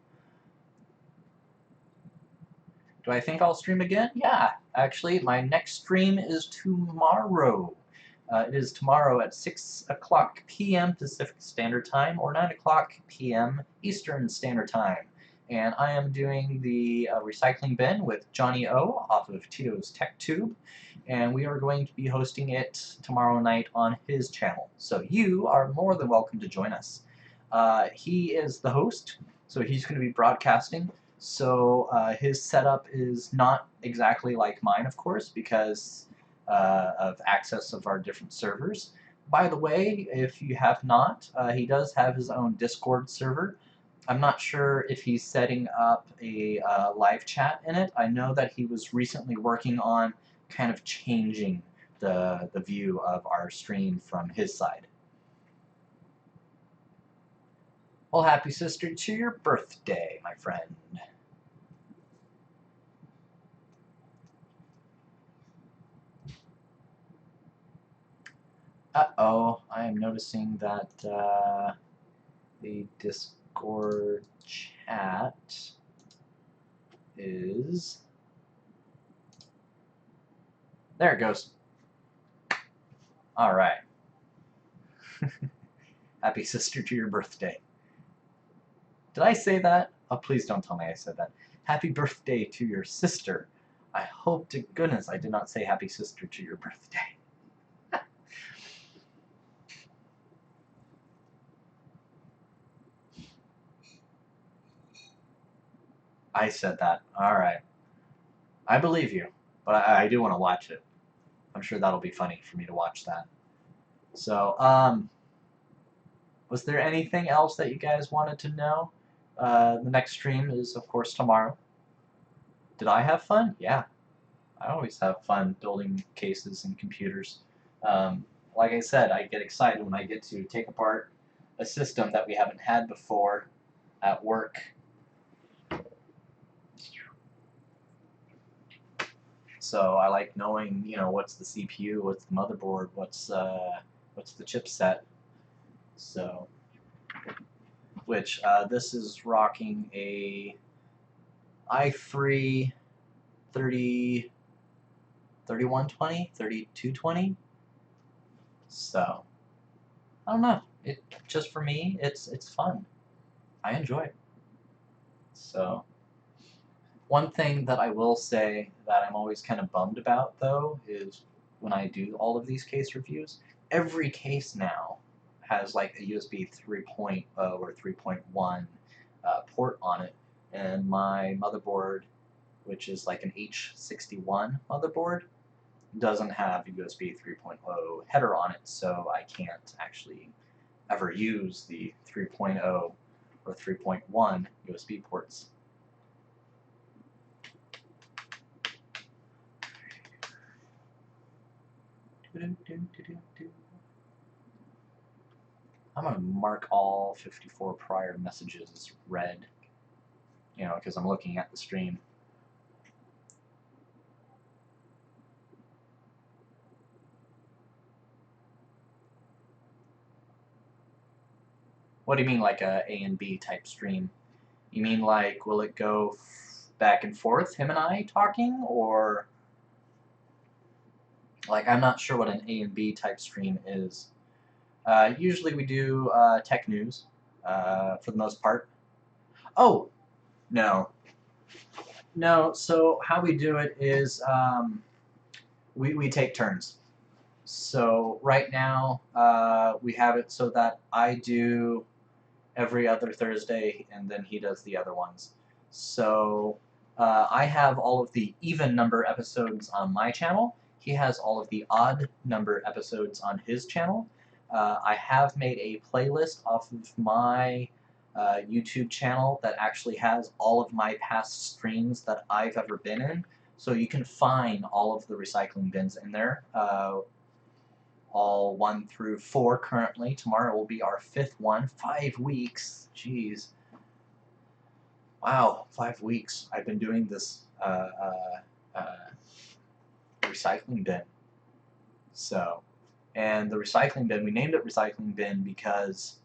Do I think I'll stream again? Yeah, actually, my next stream is tomorrow. It is tomorrow at 6 o'clock p.m. Pacific Standard Time or 9 o'clock p.m. Eastern Standard Time. And I am doing the recycling bin with Johnny O off of Tito's Tech Tube. And we are going to be hosting it tomorrow night on his channel. So you are more than welcome to join us. He is the host, so he's going to be broadcasting. So his setup is not exactly like mine, of course, because of access of our different servers. By the way, if you have not, he does have his own Discord server. I'm not sure if he's setting up a live chat in it. I know that he was recently working on kind of changing the view of our stream from his side. Well, happy sister to your birthday, my friend. Uh-oh, I am noticing that the Discord chat is... There it goes. All right. Happy sister to your birthday. Did I say that? Oh, please don't tell me I said that. Happy birthday to your sister. I hope to goodness I did not say happy sister to your birthday. I said that. All right. I believe you, but I do want to watch it. I'm sure that'll be funny for me to watch that. So, was there anything else that you guys wanted to know? The next stream is, of course, tomorrow. Did I have fun? Yeah. I always have fun building cases and computers. Like I said, I get excited when I get to take apart a system that we haven't had before at work. So I like knowing, you know, what's the CPU, what's the motherboard, what's the chipset. So, which this is rocking a i3 3120, 3220. So, I don't know. It just for me, it's fun. I enjoy it. So, one thing that I will say that I'm always kind of bummed about, though, is when I do all of these case reviews, every case now has like a USB 3.0 or 3.1 port on it, and my motherboard, which is like an H61 motherboard, doesn't have a USB 3.0 header on it, so I can't actually ever use the 3.0 or 3.1 USB ports. I'm going to mark all 54 prior messages as red, you know, because I'm looking at the stream. What do you mean, like a and B type stream? You mean like, will it go back and forth, him and I talking, or... Like, I'm not sure what an A and B type stream is. Usually we do tech news, for the most part. Oh! No. No, so how we do it is we take turns. So right now we have it so that I do every other Thursday, and then he does the other ones. So I have all of the even number episodes on my channel. He has all of the odd number episodes on his channel. I have made a playlist off of my YouTube channel that actually has all of my past streams that I've ever been in. So you can find all of the recycling bins in there. All 1 through 4 currently. Tomorrow will be our 5th one. 5 weeks. Jeez. Wow, 5 weeks. I've been doing this recycling bin. So, and the recycling bin, we named it recycling bin because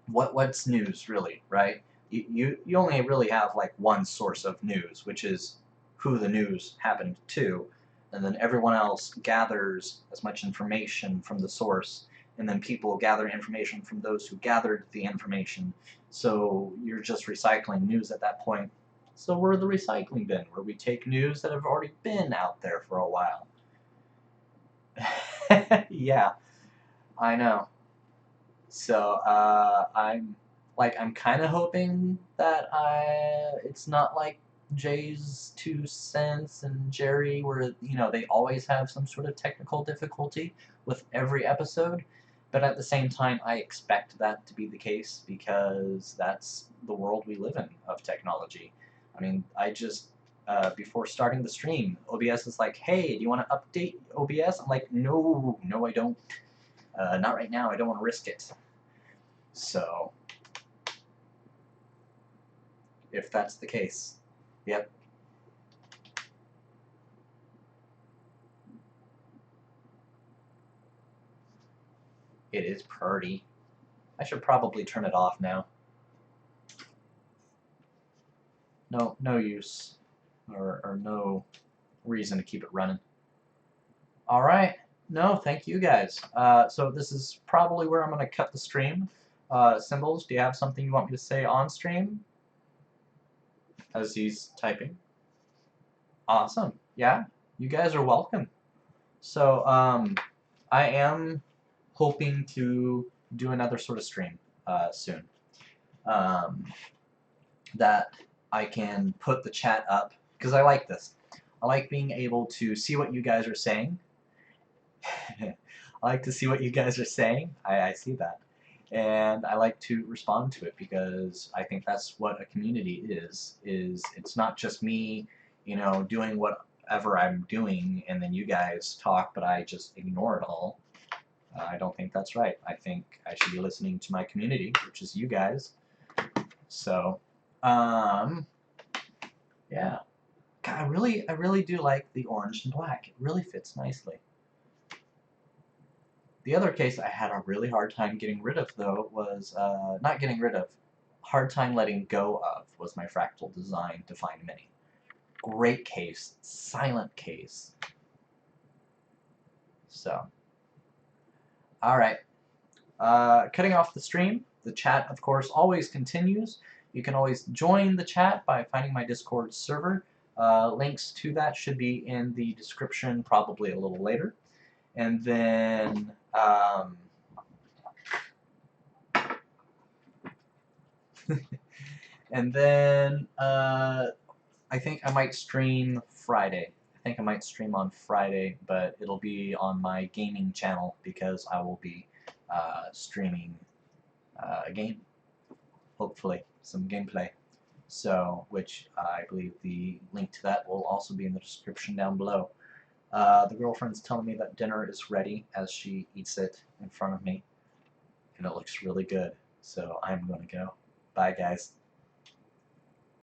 what's news really, right? You only really have like one source of news, which is who the news happened to, and then everyone else gathers as much information from the source, and then people gather information from those who gathered the information. So you're just recycling news at that point. So we're the recycling bin, where we take news that have already been out there for a while. Yeah, I know. So I'm kind of hoping that it's not like Jay's 2 cents and Jerry, where they always have some sort of technical difficulty with every episode. But at the same time, I expect that to be the case because that's the world we live in of technology. I mean, I just before starting the stream, OBS is like, "Hey, do you want to update OBS?" I'm like, "No, no, I don't. Not right now. I don't want to risk it." So, if that's the case, yep. It is pretty. I should probably turn it off now. No use, or no reason to keep it running. All right. No, thank you guys. So this is probably where I'm going to cut the stream. Symbols, do you have something you want me to say on stream? As he's typing. Awesome. Yeah, you guys are welcome. So I am hoping to do another sort of stream soon. That I can put the chat up, because I like this. I like being able to see what you guys are saying. I like to see what you guys are saying. I see that. And I like to respond to it because I think that's what a community is it's not just me, doing whatever I'm doing and then you guys talk, but I just ignore it all. I don't think that's right. I think I should be listening to my community, which is you guys. So, yeah. God, I really do like the orange and black. It really fits nicely. The other case I had a really hard time getting rid of, though, was not getting rid of, hard time letting go of, was my Fractal Design Define Mini. Great case, silent case. So, all right. Cutting off the stream. The chat, of course, always continues. You can always join the chat by finding my Discord server. Links to that should be in the description probably a little later. And then I think I might stream Friday. I think I might stream on Friday, but it'll be on my gaming channel because I will be streaming a game, hopefully, some gameplay. So, which I believe the link to that will also be in the description down below. The girlfriend's telling me that dinner is ready as she eats it in front of me, and it looks really good. So I'm going to go. Bye, guys.